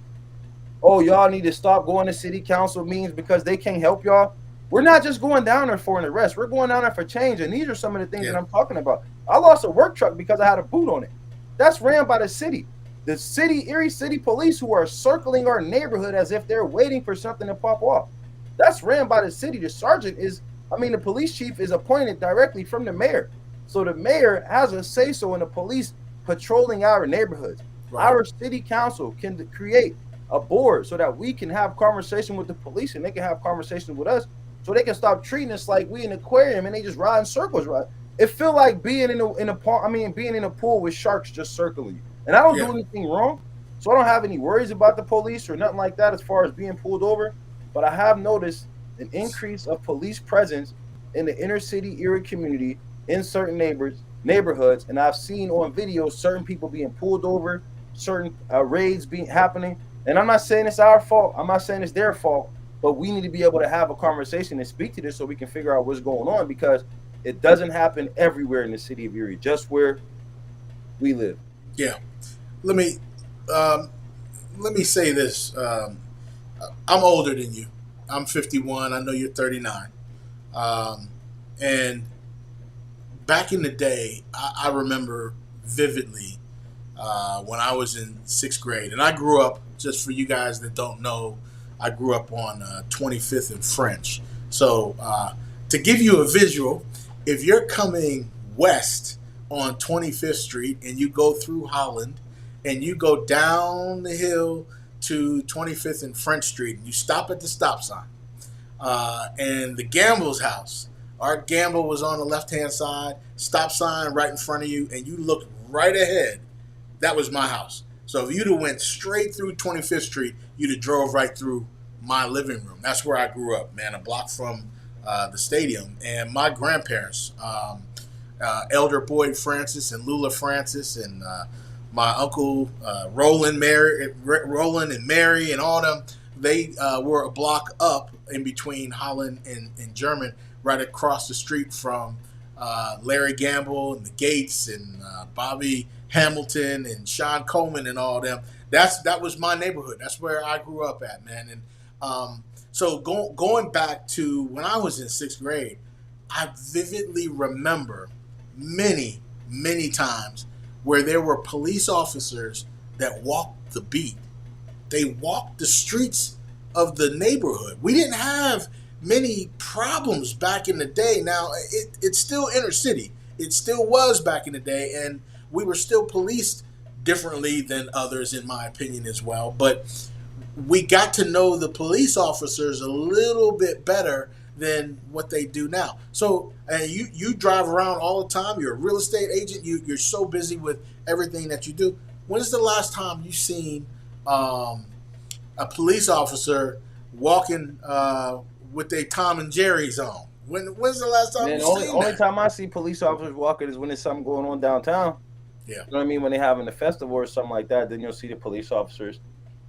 oh, y'all need to stop going to city council meetings because they can't help y'all. We're not just going down there for an arrest. We're going down there for change. And these are some of the things that I'm talking about. I lost a work truck because I had a boot on it. That's ran by the city. The city, Erie City Police, who are circling our neighborhood as if they're waiting for something to pop off. That's ran by the city. The sergeant the police chief is appointed directly from the mayor. So the mayor has a say-so in the police patrolling our neighborhoods. Right. Our city council can create a board so that we can have conversation with the police and they can have conversation with us, so they can stop treating us like we an aquarium and they just ride in circles. Right? It feel like being in a pool with sharks just circling you. And I don't do anything wrong. So I don't have any worries about the police or nothing like that as far as being pulled over. But I have noticed an increase of police presence in the inner city Erie community in certain neighborhoods, and I've seen on videos certain people being pulled over, certain raids being happening. And I'm not saying it's our fault. I'm not saying it's their fault, but we need to be able to have a conversation and speak to this so we can figure out what's going on because it doesn't happen everywhere in the city of Erie, just where we live. Yeah. Let me um, let me say this. I'm older than you. I'm 51. I know you're 39. Um, and back in the day, I remember vividly when I was in sixth grade, and I grew up. Just for you guys that don't know, I grew up on 25th and French. So to give you a visual, if you're coming west on 25th Street and you go through Holland and you go down the hill to 25th and French Street and you stop at the stop sign, and the Gamble's house. Art Gamble was on the left hand side, stop sign right in front of you, and you looked right ahead. That was my house. So if you'd have went straight through 25th Street, you'd have drove right through my living room. That's where I grew up, man, a block from the stadium. And my grandparents, Elder Boyd Francis and Lula Francis, and my uncle Roland and Mary, and all them. They were a block up in between Holland and German, right across the street from Larry Gamble and the Gates and Bobby Hamilton and Sean Coleman and all them. That was my neighborhood. That's where I grew up at, man. And so going back to when I was in sixth grade, I vividly remember many times where there were police officers that walked the beat. They walked the streets of the neighborhood. We didn't have many problems back in the day. Now, it's still inner city. It still was back in the day, and we were still policed differently than others, in my opinion, as well. But we got to know the police officers a little bit better than what they do now. So, and you drive around all the time. You're a real estate agent. You're so busy with everything that you do. When is the last time you seen a police officer walking with their Tom and Jerry's on? When's the last time Man, you only seen only that? time I see police officers walking is when there's something going on downtown. Yeah. You know what I mean? When they're having a festival or something like that, then you'll see the police officers.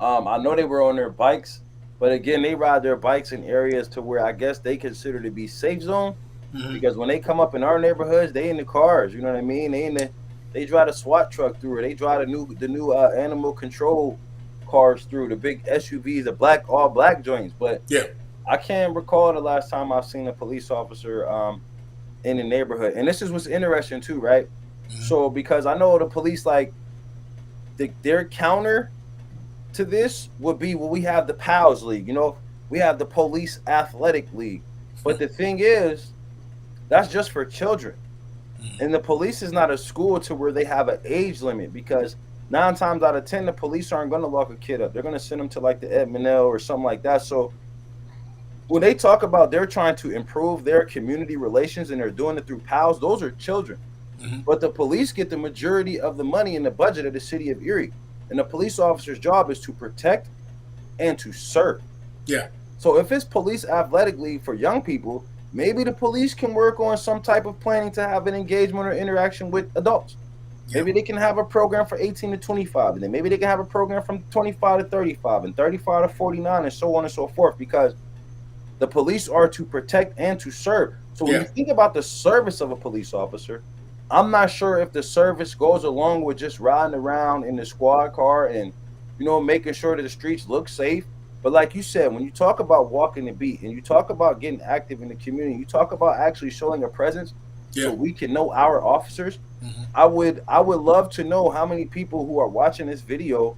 I know they were on their bikes, but again, they ride their bikes in areas to where I guess they consider to be safe zone. Hmm. Because when they come up in our neighborhoods, they in the cars. You know what I mean? They drive the SWAT truck through, or they drive the new animal control cars through, the big SUVs, the all black joints. But Yeah. I can't recall the last time I've seen a police officer in the neighborhood. And this is what's interesting too, right? Hmm. So because I know the police, like their counter to this would be, well, we have the PALS League, we have the Police Athletic League. But the thing is, that's just for children. And the police is not a school to where they have an age limit, because 9 times out of 10, the police aren't going to lock a kid up. They're going to send them to like the Edmonell or something like that. So when they talk about they're trying to improve their community relations and they're doing it through PALS, those are children. Hmm. But the police get the majority of the money in the budget of the city of Erie. And the police officer's job is to protect and to serve. Yeah. So if it's police athletic league for young people, maybe the police can work on some type of planning to have an engagement or interaction with adults. Yeah. Maybe they can have a program for 18 to 25, and then maybe they can have a program from 25 to 35 and 35 to 49 and so on and so forth, because the police are to protect and to serve. So when Yeah. you think about the service of a police officer, I'm not sure if the service goes along with just riding around in the squad car and, making sure that the streets look safe. But like you said, when you talk about walking the beat and you talk about getting active in the community, you talk about actually showing a presence so Yeah. we can know our officers. Hmm. I would love to know how many people who are watching this video,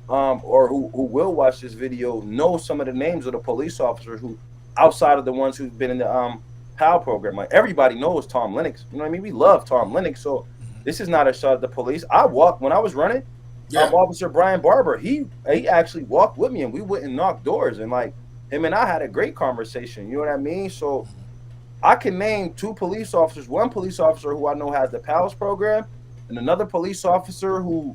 or who will watch this video, know some of the names of the police officers who, outside of the ones who've been in the PAL program. Like, everybody knows Tom Lennox. You know what I mean? We love Tom Lennox. So this is not a shot at the police. I walked when I was running. Yeah. Officer Brian Barber, he actually walked with me, and we went and knocked doors, and like him and I had a great conversation. You know what I mean? So I can name 2 police officers. One police officer who I know has the PALS program, and another police officer who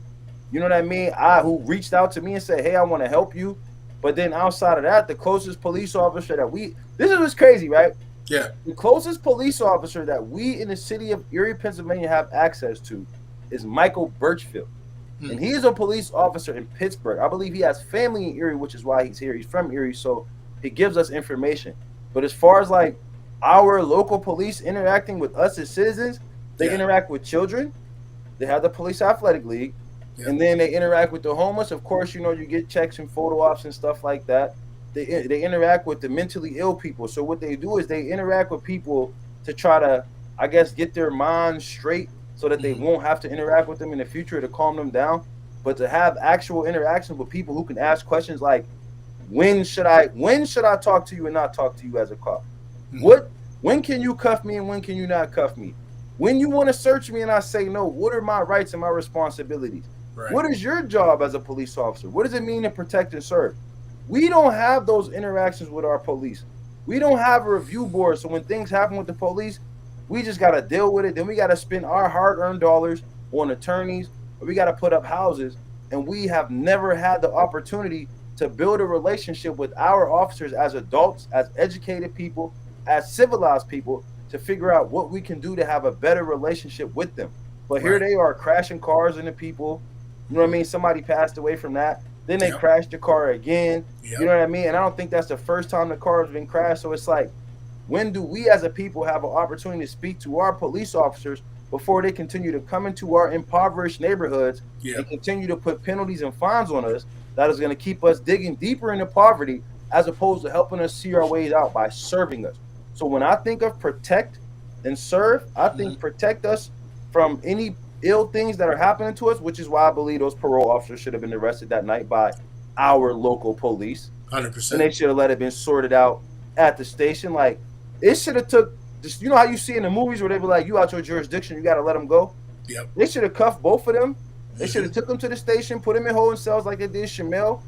you know what I mean, I who reached out to me and said, hey, I want to help you. But then outside of that, the closest police officer that we, this is what's crazy, right? Yeah. The closest police officer that we in the city of Erie, Pennsylvania have access to is Michael Birchfield. Hmm. And he is a police officer in Pittsburgh. I believe he has family in Erie, which is why he's here. He's from Erie, so he gives us information. But as far as like our local police interacting with us as citizens, they Yeah. interact with children. They have the police athletic league, Yeah. and then they interact with the homeless. Of course, you know, you get checks and photo ops and stuff like that. They interact with the mentally ill people. So what they do is they interact with people to try to, I guess, get their minds straight so that they Mhm. won't have to interact with them in the future to calm them down. But to have actual interactions with people who can ask questions like, when should I talk to you and not talk to you as a cop? Mhm. When can you cuff me and when can you not cuff me? When you want to search me and I say no, what are my rights and my responsibilities? Right. What is your job as a police officer? What does it mean to protect and serve? We don't have those interactions with our police. We don't have a review board. So when things happen with the police, we just got to deal with it. Then we got to spend our hard earned dollars on attorneys, or we got to put up houses. And we have never had the opportunity to build a relationship with our officers as adults, as educated people, as civilized people, to figure out what we can do to have a better relationship with them. But here Right. they are crashing cars into people. You know what I mean? Somebody passed away from that. Then they Yep. crashed the car again. You know Yep. what I mean? And I don't think that's the first time the car has been crashed. So it's like, when do we as a people have an opportunity to speak to our police officers before they continue to come into our impoverished neighborhoods Yeah. and continue to put penalties and fines on us that is going to keep us digging deeper into poverty as opposed to helping us see our ways out by serving us? So when I think of protect and serve, I Mhm. think protect us from any ill things that are happening to us, which is why I believe those parole officers should have been arrested that night by our local police, Hundred and percent. they should have let it been sorted out at the station. Like, it should have took just, you know how you see in the movies where they be like, you out your jurisdiction, you got to let them go. Yep. They should have cuffed both of them. They should have Mhm. took them to the station, put them in holding cells like they did Shamil,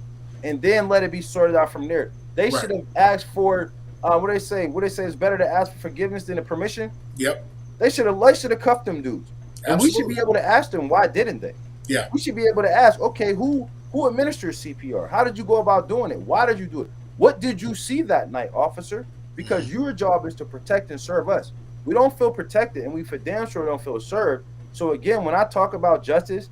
and then let it be sorted out from there. They Right. should have asked for what they say. What they say is better to ask for forgiveness than a permission. Yep. They should have cuffed them dudes, and we should Absolutely. be able to ask them why didn't they. Yeah. We should be able to ask, okay, who administers CPR? How did you go about doing it? Why did you do it? What did you see that night, officer? Because Mhm. your job is to protect and serve us. We don't feel protected, and we for damn sure don't feel served. So again, when I talk about justice,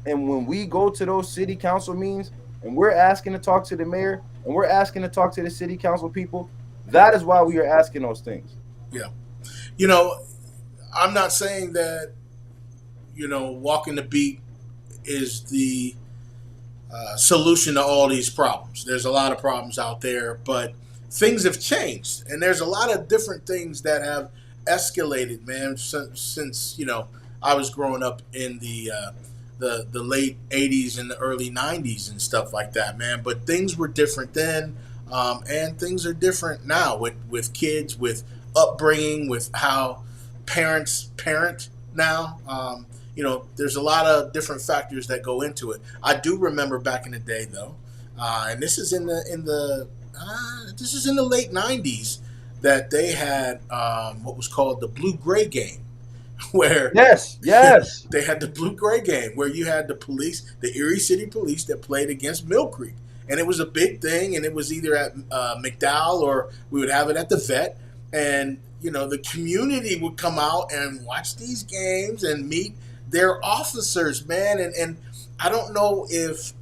and when we go to those city council meetings, and we're asking to talk to the mayor, and we're asking to talk to the city council people, that is why we are asking those things. Yeah. You know, I'm not saying that walking the beat is the solution to all these problems. There's a lot of problems out there, but things have changed, and there's a lot of different things that have escalated, man. Since I was growing up in the late '80s and the early '90s and stuff like that, man. But things were different then, and things are different now with kids, with upbringing, with how parents parent now. There's a lot of different factors that go into it. I do remember back in the day, though, and this is in the late '90s that they had what was called the blue gray game, where Yes, yes. they had the blue gray game where you had the police, the Erie City Police, that played against Mill Creek, and it was a big thing, and it was either at McDowell or we would have it at the vet, and the community would come out and watch these games and meet their officers, man, and I don't know if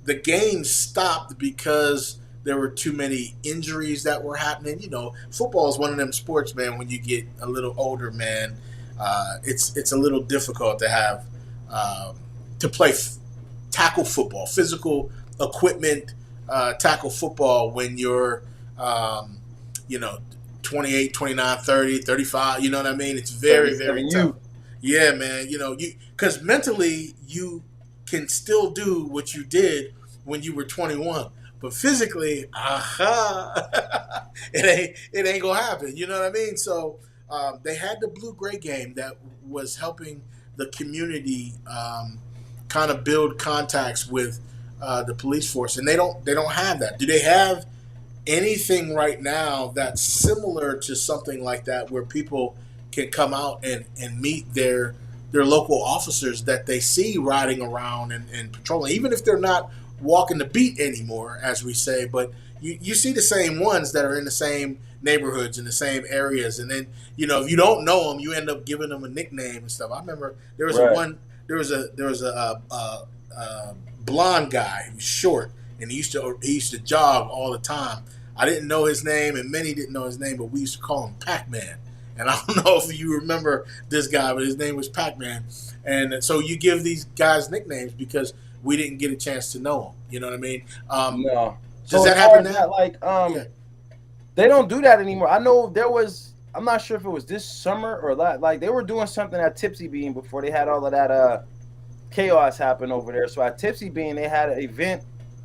the game stopped because there were too many injuries that were happening. Football is one of them sports, man. When you get a little older, man, it's a little difficult to have to play tackle football, physical equipment tackle football when you're you know 28, 29, 30, 35. You know what I mean? It's very, very 37 tough. you. Yeah, man. You because mentally you can still do what you did when you were 21, but physically, it ain't gonna happen. You know what I mean? So they had the blue gray game that was helping the community kind of build contacts with the police force, and they don't have that. Do they have anything right now that's similar to something like that, where people can come out and meet their their local officers that they see riding around and patrolling, even if they're not walking the beat anymore, as we say. But you see the same ones that are in the same neighborhoods in the same areas, and then if you don't know them, you end up giving them a nickname and stuff. I remember Right. there was a blonde guy. He was short, and he used to jog all the time. I didn't know his name, and many didn't know his name, but we used to call him Pac-Man. And I don't know if you remember this guy, but his name was Pac-Man. And so you give these guys nicknames because we didn't get a chance to know them. You know what I mean? No. Does So as that far happen as now? that, like, Yeah. they don't do that anymore. I know there was. I'm not sure if it was this summer or like they were doing something at Tipsy Bean before they had all of that chaos happen over there. So at Tipsy Bean, they had an event,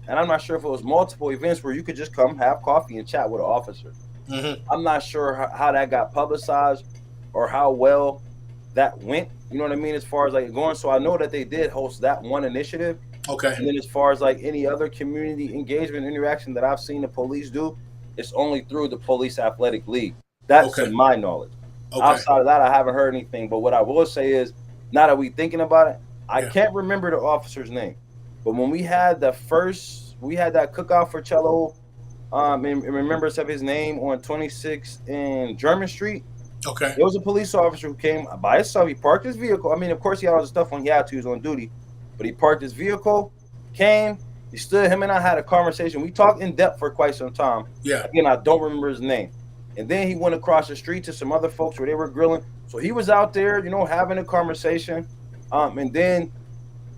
and I'm not sure if it was multiple events where you could just come have coffee and chat with an officer. Mm-hmm. I'm not sure how that got publicized or how well that went. You know what I mean? As far as like going, so I know that they did host that one initiative. Okay. And then as far as like any other community engagement interaction that I've seen the police do, it's only through the Police Athletic League. That's to Okay. my knowledge. Okay. Outside of that, I haven't heard anything. But what I will say is, now that we thinking about it, I Yeah. can't remember the officer's name. But when we had that cookout for Cello, in remembrance of his name on 26th and German Street, Okay. there was a police officer who came by himself. He parked his vehicle. I mean, of course, he had all the stuff on he had to. He was on duty. But he parked his vehicle, came, he stood, him and I had a conversation. We talked in depth for quite some time. Yeah. Again, I don't remember his name. And then he went across the street to some other folks where they were grilling. So he was out there, having a conversation. And then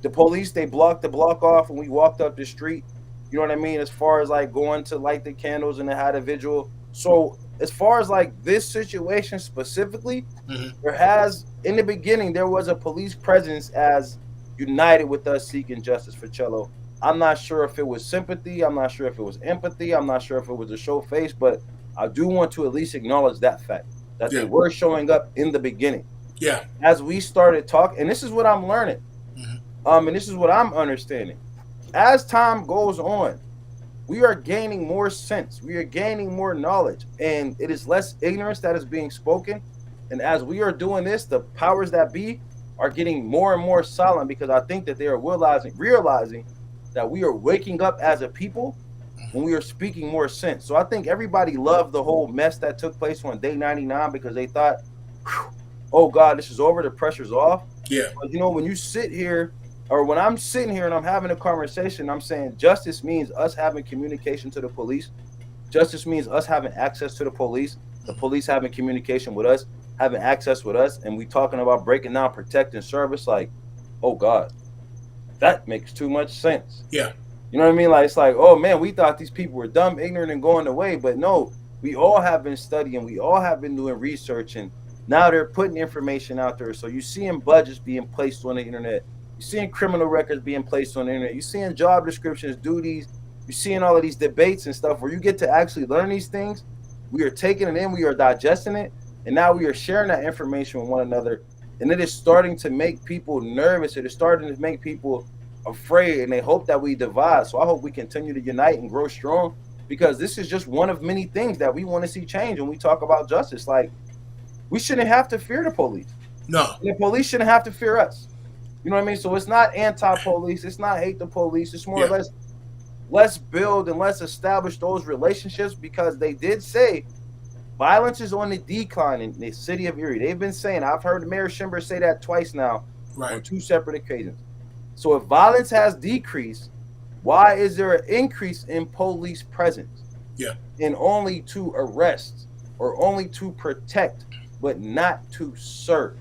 the police, they blocked the block off and we walked up the street. You know what I mean? As far as like going to light the candles and they had a vigil. So as far as like this situation specifically, in the beginning, there was a police presence as united with us seeking justice for Cello. I'm not sure if it was sympathy. I'm not sure if it was empathy. I'm not sure if it was a show face, but I do want to at least acknowledge that fact that they were showing up in the beginning. Yeah. As we started talking, and this is what I'm learning, and this is what I'm understanding. As time goes on, we are gaining more sense. We are gaining more knowledge, and it is less ignorance that is being spoken. And as we are doing this, the powers that be are getting more and more silent because I think that they are realizing that we are waking up as a people when we are speaking more sense. So I think everybody loved the whole mess that took place on day 99 because they thought, oh God, this is over, the pressure's off. Yeah. But when you sit here, or when I'm sitting here and I'm having a conversation, I'm saying justice means us having communication to the police. Justice means us having access to the police having communication with us, having access with us, and we talking about breaking down protect and service. Like, oh God, that makes too much sense. Yeah. You know what I mean? Like, it's like, oh man, we thought these people were dumb, ignorant, and going away, but no, we all have been studying, we all have been doing research, and now they're putting information out there. So you're seeing budgets being placed on the internet. You're seeing criminal records being placed on the internet. You're seeing job descriptions, duties. You're seeing all of these debates and stuff where you get to actually learn these things. We are taking it in, we are digesting it, and now we are sharing that information with one another. And it is starting to make people nervous. It is starting to make people afraid, and they hope that we divide. So I hope we continue to unite and grow strong, because this is just one of many things that we want to see change when we talk about justice. Like, we shouldn't have to fear the police. No. And the police shouldn't have to fear us. You know what I mean? So it's not anti-police. It's not hate the police. It's more or less, let's build and let's establish those relationships, because they did say violence is on the decline in the city of Erie. They've been saying, I've heard Mayor Schimber say that twice now on two separate occasions. So if violence has decreased, why is there an increase in police presence? Yeah. And only to arrest or only to protect, but not to serve.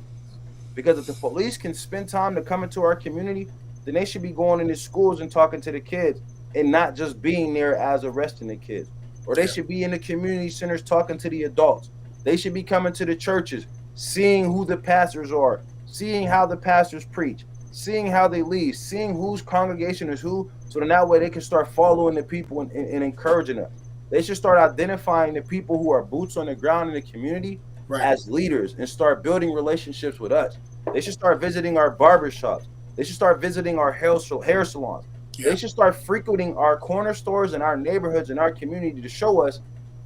Because if the police can spend time to come into our community, then they should be going into schools and talking to the kids and not just being there as arresting the kids. Or they should be in the community centers talking to the adults. They should be coming to the churches, seeing who the pastors are, seeing how the pastors preach, seeing how they lead, seeing whose congregation is who, so then that way they can start following the people and encouraging them. They should start identifying the people who are boots on the ground in the community as leaders and start building relationships with us. They should start visiting our barbershops. They should start visiting our hair salons. They should start frequenting our corner stores and our neighborhoods and our community to show us,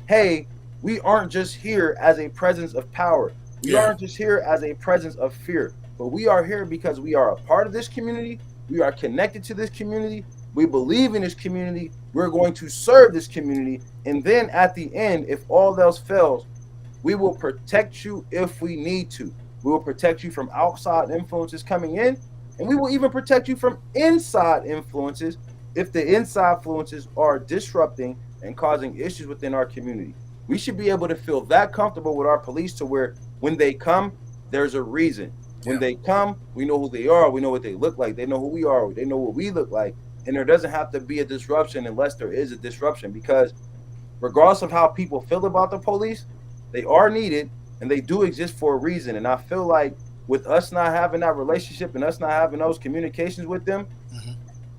hey, we aren't just here as a presence of power. We aren't just here as a presence of fear, but we are here because we are a part of this community. We are connected to this community. We believe in this community. We're going to serve this community. And then at the end, if all else fails, we will protect you if we need to. We will protect you from outside influences coming in, and we will even protect you from inside influences if the inside influences are disrupting and causing issues within our community. We should be able to feel that comfortable with our police to where when they come, there's a reason. When they come, we know who they are. We know what they look like. They know who we are. They know what we look like. And there doesn't have to be a disruption unless there is a disruption, because regardless of how people feel about the police, they are needed and they do exist for a reason. And I feel like with us not having that relationship and us not having those communications with them,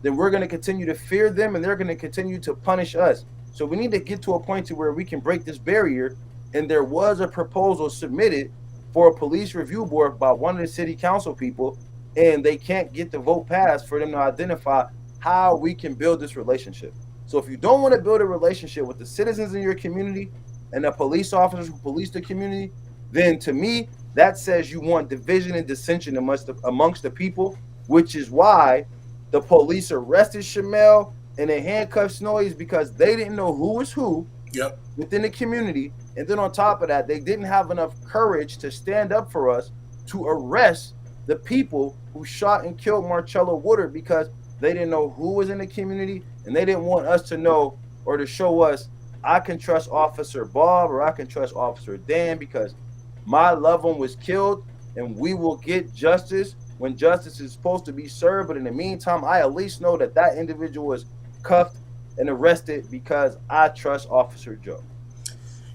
then we're going to continue to fear them and they're going to continue to punish us. So we need to get to a point to where we can break this barrier. And there was a proposal submitted for a police review board by one of the city council people, and they can't get the vote passed for them to identify how we can build this relationship. So if you don't want to build a relationship with the citizens in your community and the police officers who police the community, then to me, that says you want division and dissension amongst the people, which is why the police arrested Shamel and they handcuffed Snowy, because they didn't know who was who within the community. And then on top of that, they didn't have enough courage to stand up for us to arrest the people who shot and killed Marcello Woodard, because they didn't know who was in the community and they didn't want us to know or to show us, I can trust Officer Bob or I can trust Officer Dan because my loved one was killed, and we will get justice when justice is supposed to be served. But in the meantime, I at least know that that individual was cuffed and arrested because I trust Officer Joe.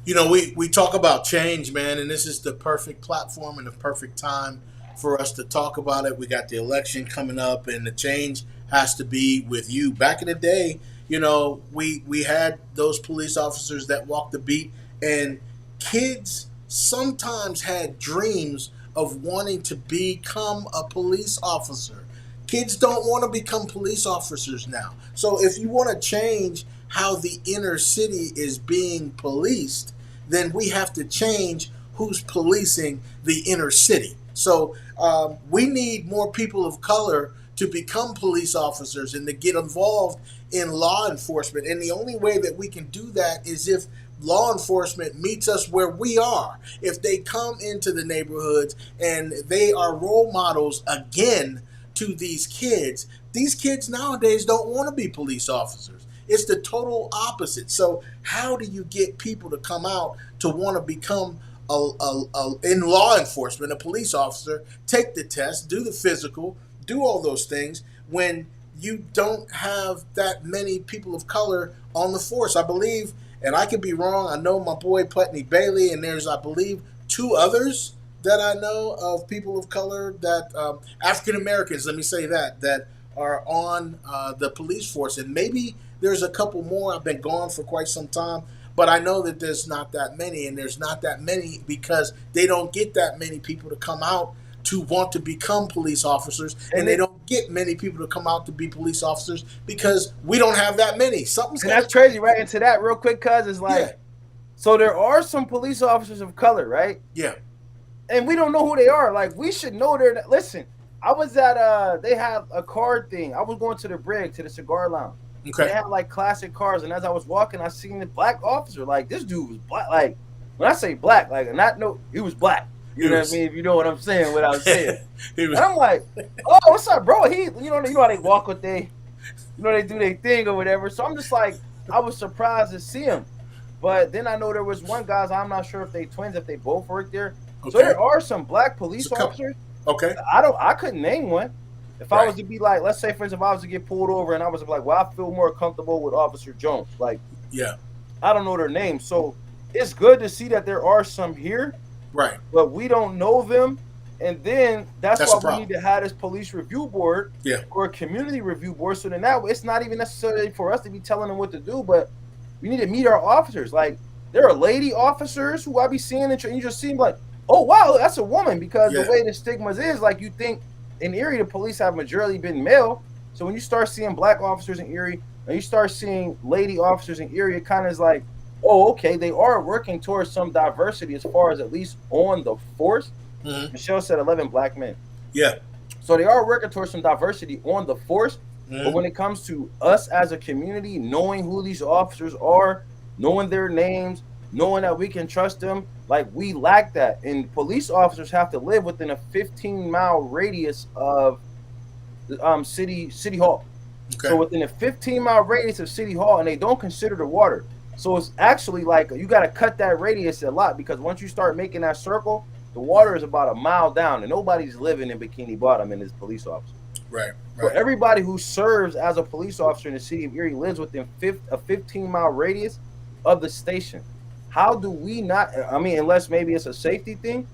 You know, we talk about change, man, and this is the perfect platform and the perfect time for us to talk about it. We got the election coming up, and the change has to be with you. Back in the day, you know, we had those police officers that walked the beat, and kids sometimes had dreams of wanting to become a police officer. Kids don't want to become police officers now. So if you want to change how the inner city is being policed, then we have to change who's policing the inner city. So we need more people of color to become police officers and to get involved in law enforcement. And the only way that we can do that is if law enforcement meets us where we are. If they come into the neighborhoods and they are role models again to these kids nowadays don't want to be police officers. It's the total opposite. So how do you get people to come out to want to become in law enforcement, a police officer, take the test, do the physical, do all those things when you don't have that many people of color on the force? I believe, and I could be wrong, I know my boy Putney Bailey, and there's, I believe, 2 others that I know of people of color that, African Americans, let me say that are on the police force. And maybe there's a couple more. I've been gone for quite some time, but I know that there's not that many, and there's not that many because they don't get that many people to come out to want to become police officers, and they don't get many people to come out to be police officers because we don't have that many. And that's crazy, right? And to that real quick, cuz, is like, so there are some police officers of color, right? Yeah. And we don't know who they are. Like, we should know they're. Listen, I was at they have a card thing. I was going to the Brig, to the cigar lounge. Okay. They had like classic cars, and as I was walking, I seen the black officer. Like, this dude was black. Like, when I say black, like, he was black. You know what I mean? If you know what I'm saying, what I'm saying. And I'm like, oh, what's up, bro? You know how they walk with they do their thing or whatever. So I'm just like, I was surprised to see him. But then I know there was one guy, I'm not sure if they twins, if they both work there. Okay. So there are some black police officers. Okay. I couldn't name one. If I was to be like, let's say, for instance, if I was to get pulled over and I was like, well, I feel more comfortable with Officer Jones. Like, yeah, I don't know their names. So it's good to see that there are some here. Right. But we don't know them. And then that's why we need to have this police review board or a community review board. So then now it's not even necessarily for us to be telling them what to do, but we need to meet our officers. Like, there are lady officers who I be seeing, and you just see them like, oh, wow, that's a woman. Because the way the stigmas is, like, you think in Erie, the police have majority been male. So when you start seeing black officers in Erie, and you start seeing lady officers in Erie, it kind of is like, oh, okay, they are working towards some diversity as far as at least on the force. Mm-hmm. Michelle said 11 black men. Yeah. So they are working towards some diversity on the force. But Hmm. when it comes to us as a community, knowing who these officers are, knowing their names, knowing that we can trust them, like we lack that. And police officers have to live within a 15-mile radius of city hall. So Okay. within a 15-mile radius of City Hall, and they don't consider the water. So it's actually like you got to cut that radius a lot, because once you start making that circle, the water is about a mile down, and nobody's living in Bikini Bottom and is police officer. Right. So Right. everybody who serves as a police officer in the city of Erie lives within a 15-mile radius of the station. How do we not? I mean, unless maybe it's a safety thing,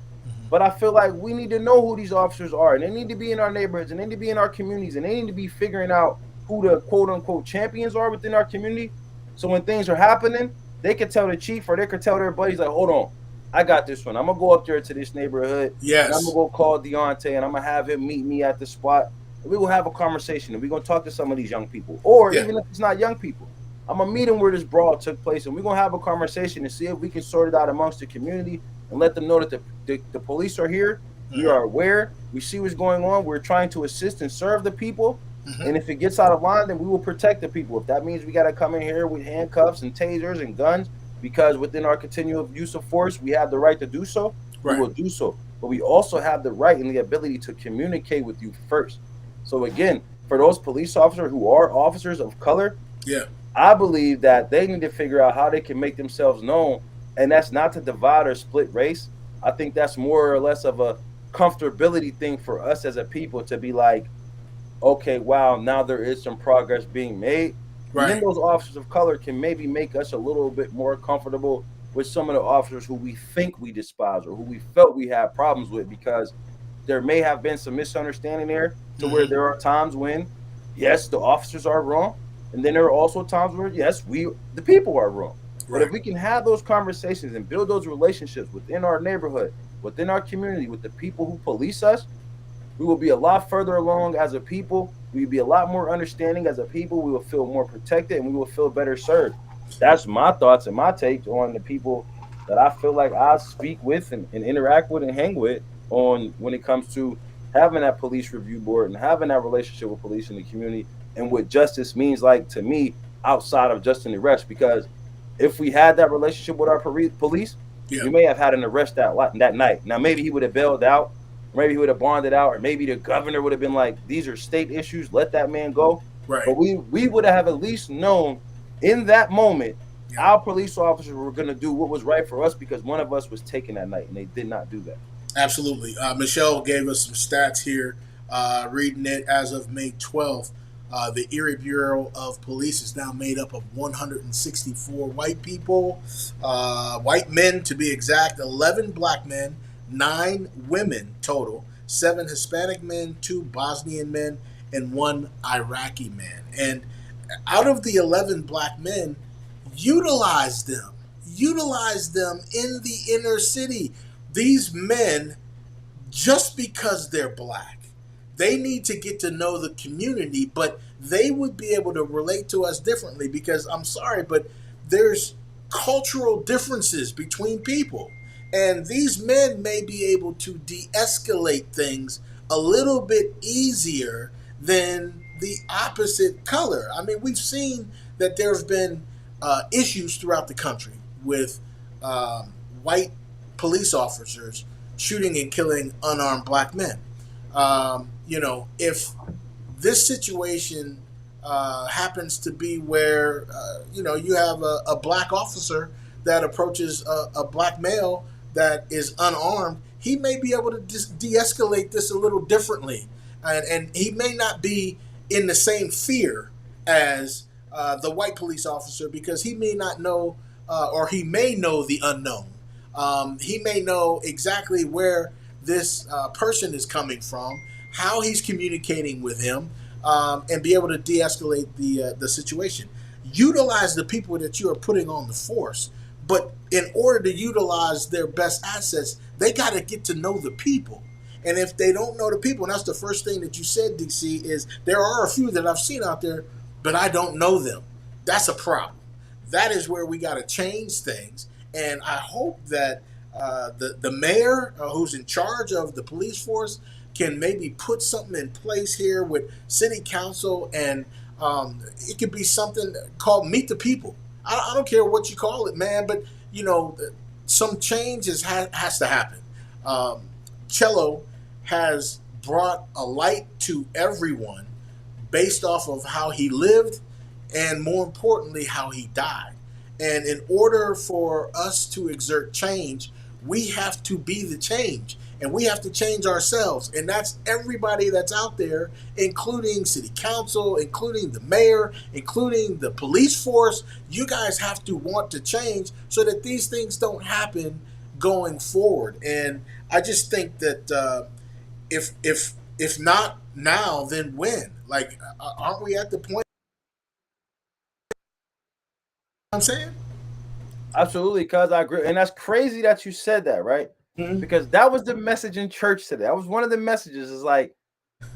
but I feel like we need to know who these officers are, and they need to be in our neighborhoods, and they need to be in our communities, and they need to be figuring out who the quote unquote champions are within our community. So when things are happening, they can tell the chief, or they can tell their buddies, like, hold on, I got this one. I'm gonna go up there to this neighborhood, and I'm gonna Yes. go call Deontay, and I'm gonna have him meet me at the spot, and we will have a conversation, and we're gonna talk to some of these young people, or Yeah. even if it's not young people, I'm gonna meet them where this brawl took place, and we're gonna have a conversation and see if we can sort it out amongst the community and let them know that the police are here. We Hmm. are aware. We see what's going on. We're trying to assist and serve the people. Hmm. And if it gets out of line, then we will protect the people. If that means we got to come in here with handcuffs and tasers and guns, because within our continual use of force, we have the right to do so, we Right. will do so. But we also have the right and the ability to communicate with you first. So again, for those police officers who are officers of color, Yeah. I believe that they need to figure out how they can make themselves known, and that's not to divide or split race. I think that's more or less of a comfortability thing for us as a people to be like, okay, wow, now there is some progress being made. And then Right. those officers of color can maybe make us a little bit more comfortable with some of the officers who we think we despise or who we felt we had problems with, because there may have been some misunderstanding there, to where Hmm. there are times when, yes, the officers are wrong, and then there are also times where, yes, we, the people, are wrong. But if Right. we can have those conversations and build those relationships within our neighborhood, within our community, with the people who police us, we will be a lot further along as a people. We will be a lot more understanding as a people. We will feel more protected, and we will feel better served. That's my thoughts and my take on the people that I feel like I speak with and interact with and hang with, on when it comes to having that police review board and having that relationship with police in the community, and what justice means like to me outside of just an arrest. Because if we had that relationship with our police, Yeah. we may have had an arrest that night. Now maybe he would have bailed out, maybe he would have bonded out, or maybe the governor would have been like, "These are state issues. Let that man go." Right. But we would have at least known in that moment Yeah. our police officers were going to do what was right for us, because one of us was taken that night, and they did not do that. Absolutely. Michelle gave us some stats here. Reading it as of May 12th, the Erie Bureau of Police is now made up of 164 white people, white men to be exact, 11 black men, 9 women total, 7 Hispanic men, 2 Bosnian men, and 1 Iraqi man. And out of the 11 black men, utilize them. Utilize them in the inner city. These men, just because they're black, they need to get to know the community, but they would be able to relate to us differently, because I'm sorry, but there's cultural differences between people. And these men may be able to de escalate things a little bit easier than the opposite color. I mean, we've seen that there have been issues throughout the country with um, white police officers shooting and killing unarmed black men. If this situation happens to be where you have a black officer that approaches a black male that is unarmed, he may be able to de-escalate this a little differently, and he may not be in the same fear as the white police officer, because he may not know, or he may know the unknown. He may know exactly where this person is coming from, how he's communicating with him, and be able to de-escalate the situation. Utilize the people that you are putting on the force, but in order to utilize their best assets, they got to get to know the people. And if they don't know the people, and that's the first thing that you said, DC, is there are a few that I've seen out there, but I don't know them. That's a problem. That is where we got to change things. And I hope that the mayor, who's in charge of the police force, can maybe put something in place here with city council, and it could be something called Meet the People. I don't care what you call it, man, but you know, some changes has to happen. Um, Cello has brought a light to everyone based off of how he lived and, more importantly, how he died. And in order for us to exert change, we have to be the change, and we have to change ourselves. And that's everybody that's out there, including city council, including the mayor, including the police force. You guys have to want to change so that these things don't happen going forward. And I just think that if not now, then when? Like, aren't we at the point? I'm saying. Absolutely, cuz I agree. And that's crazy that you said that, right? Mm-hmm. Because that was the message in church today. That was one of the messages is like,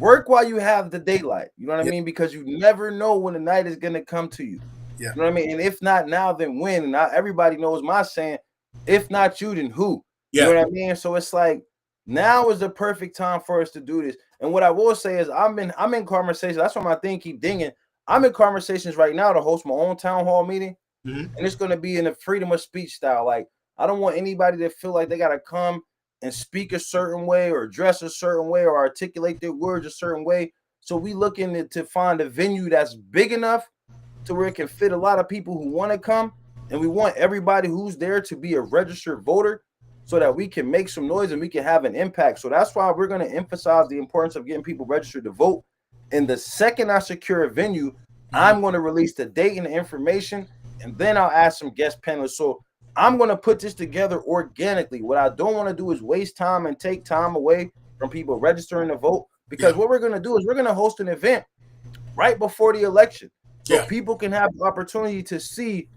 work while you have the daylight. You know what I Yeah, mean? Because you never know when the night is going to come to you. yeah, You know what I mean? And if not now, then when? And everybody knows my saying, if not you, then who? You know yeah. what I mean? So it's like, now is the perfect time for us to do this. And what I will say is I'm in conversations. That's why my thing keep dinging. I'm in conversations right now to host my own town hall meeting. Mm-hmm. And it's going to be in a freedom of speech style. Like, I don't want anybody to feel like they got to come and speak a certain way or dress a certain way or articulate their words a certain way. So we looking to find a venue that's big enough to where it can fit a lot of people who want to come. And we want everybody who's there to be a registered voter so that we can make some noise and we can have an impact. So that's why we're going to emphasize the importance of getting people registered to vote. And the second I secure a venue, Mm-hmm. I'm going to release the date and the information, and then I'll ask some guest panelists. So I'm going to put this together organically. What I don't want to do is waste time and take time away from people registering to vote, because Yeah, what we're going to do is we're going to host an event right before the election so yeah. people can have the opportunity to see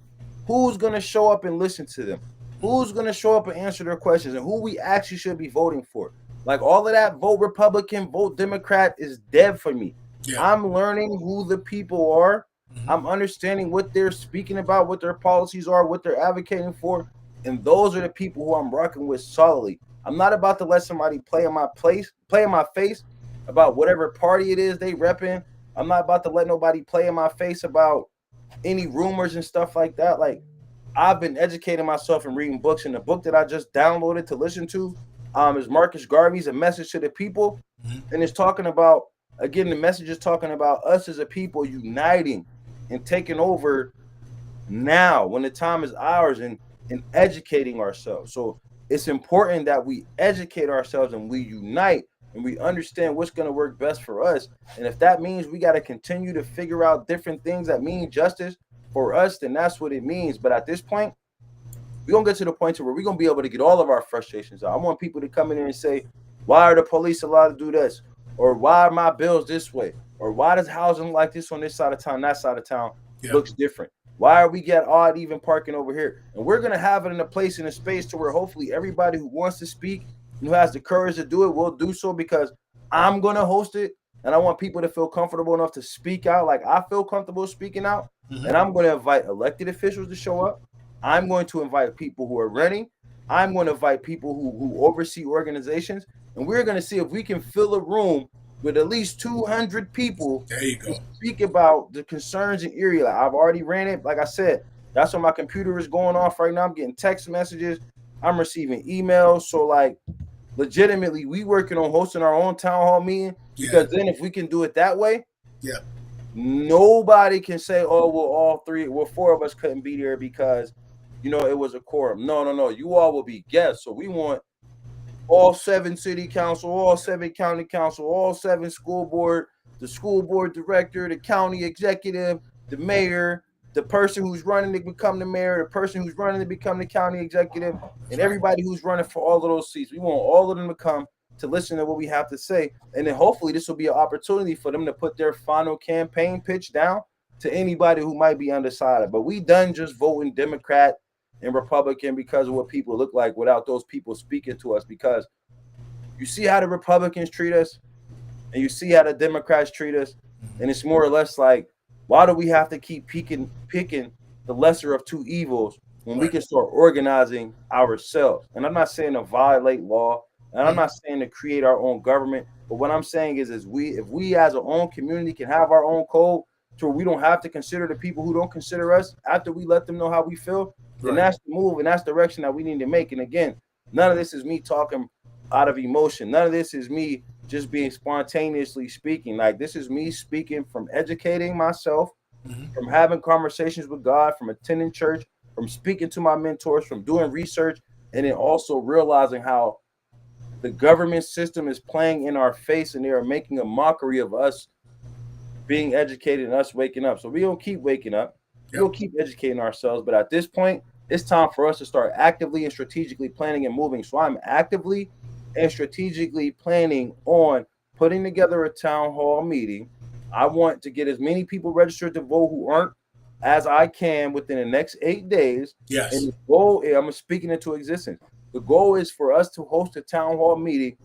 who's going to show up and listen to them, who's going to show up and answer their questions, and who we actually should be voting for. Like, all of that vote Republican, vote Democrat is dead for me. Yeah. I'm learning who the people are. Mm-hmm. I'm understanding what they're speaking about, what their policies are, what they're advocating for. And those are the people who I'm rocking with solidly. I'm not about to let somebody play in my face about whatever party it is they repping. I'm not about to let nobody play in my face about any rumors and stuff like that. Like, I've been educating myself and reading books, and the book that I just downloaded to listen to is Marcus Garvey's A Message to the People. Mm-hmm. And it's talking about, again, the message is talking about us as a people uniting and taking over now when the time is ours, and educating ourselves. So it's important that we educate ourselves and we unite and we understand what's going to work best for us. And if that means we got to continue to figure out different things that mean justice for us, then that's what it means. But at this point, we're going to get to the point where we're going to be able to get all of our frustrations out. I want people to come in here and say, why are the police allowed to do this? Or why are my bills this way? Or why does housing like this on this side of town, that side of town Yeah. looks different? Why are we get odd even parking over here? And we're going to have it in a place, in a space to where hopefully everybody who wants to speak and who has the courage to do it will do so, because I'm going to host it. And I want people to feel comfortable enough to speak out like I feel comfortable speaking out. Mm-hmm. And I'm going to invite elected officials to show up. I'm going to invite people who are running. I'm going to invite people who oversee organizations. And we're going to see if we can fill a room with at least 200 people There you to go. speak about the concerns in Erie. Like, I've already ran it. Like I said, that's when my computer is going off right now. I'm getting text messages. I'm receiving emails. So, like, legitimately, we working on hosting our own town hall meeting, because then if we can do it that way, Yeah. nobody can say, oh, well, four of us couldn't be there because, it was a quorum. No. You all will be guests. So we want all 7 city council, all 7 county council, all 7 school board, the school board director, the county executive, the mayor, the person who's running to become the mayor, the person who's running to become the county executive, and everybody who's running for all of those seats. We want all of them to come to listen to what we have to say. And then hopefully this will be an opportunity for them to put their final campaign pitch down to anybody who might be undecided. But we done just voting Democrat and Republican because of what people look like without those people speaking to us. Because you see how the Republicans treat us and you see how the Democrats treat us. And it's more or less like, why do we have to keep picking the lesser of two evils when we can start organizing ourselves? And I'm not saying to violate law. And I'm not saying to create our own government, but what I'm saying is if we as our own community can have our own code to where we don't have to consider the people who don't consider us after we let them know how we feel, then Right. that's the move and that's the direction that we need to make. And again, none of this is me talking out of emotion. None of this is me just being spontaneously speaking. Like, this is me speaking from educating myself, from having conversations with God, from attending church, from speaking to my mentors, from doing research, and then also realizing how the government system is playing in our face and they are making a mockery of us being educated and us waking up. So we don't keep waking up. Yep. We'll keep educating ourselves. But at this point, it's time for us to start actively and strategically planning and moving. So I'm actively and strategically planning on putting together a town hall meeting. I want to get as many people registered to vote who aren't as I can within the next 8 days. Yes. And the goal, I'm speaking into existence. The goal is for us to host a town hall meeting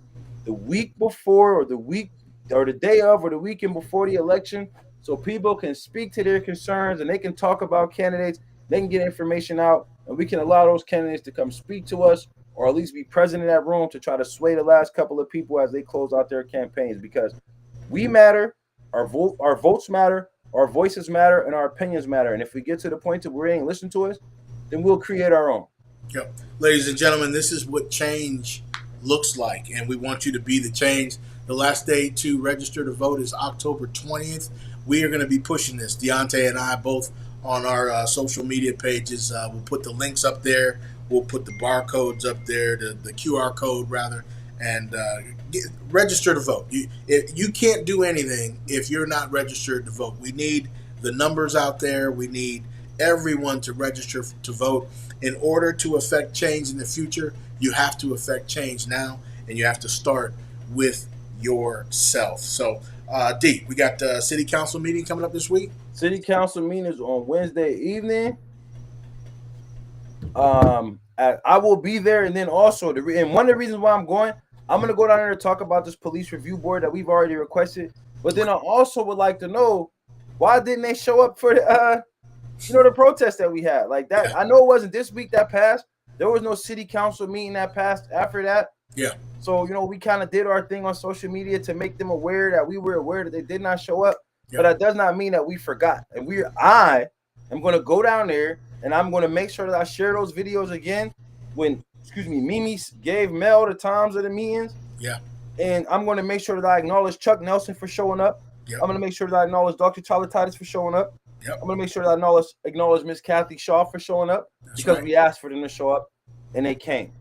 the week before or the day of or the weekend before the election, so people can speak to their concerns and they can talk about candidates. They can get information out, and we can allow those candidates to come speak to us, or at least be present in that room to try to sway the last couple of people as they close out their campaigns. Because we matter, our votes matter, our voices matter, and our opinions matter. And if we get to the point that we ain't listen to us, then we'll create our own. Yep. Ladies and gentlemen, this is what change looks like, and we want you to be the change. The last day to register to vote is October 20th. We are going to be pushing this. Deontay and I both on our social media pages. We'll put the links up there. We'll put the barcodes up there, the QR code rather, and register to vote. You can't do anything if you're not registered to vote. We need the numbers out there. We need everyone to register to vote. In order to affect change in the future, you have to affect change now, and you have to start with yourself. So, D, we got the city council meeting coming up this week. City council meeting is on Wednesday evening. I will be there, and then also and one of the reasons why I'm going to go down there to talk about this police review board that we've already requested. But then I also would like to know, why didn't they show up for the the protest that we had? Like that, Yeah. I know it wasn't this week that passed. There was no city council meeting that passed after that. Yeah. So we kind of did our thing on social media to make them aware that we were aware that they did not show up. Yeah. But that does not mean that we forgot. And I am going to go down there, and I'm going to make sure that I share those videos again when, Mimi gave Mel the times of the meetings. Yeah. And I'm going to make sure that I acknowledge Chuck Nelson for showing up. Yep. I'm going to make sure that I acknowledge Dr. Tyler Titus for showing up. Yep. I'm going to make sure that I acknowledge Miss Kathy Shaw for showing up. That's because right. we asked for them to show up, and they came.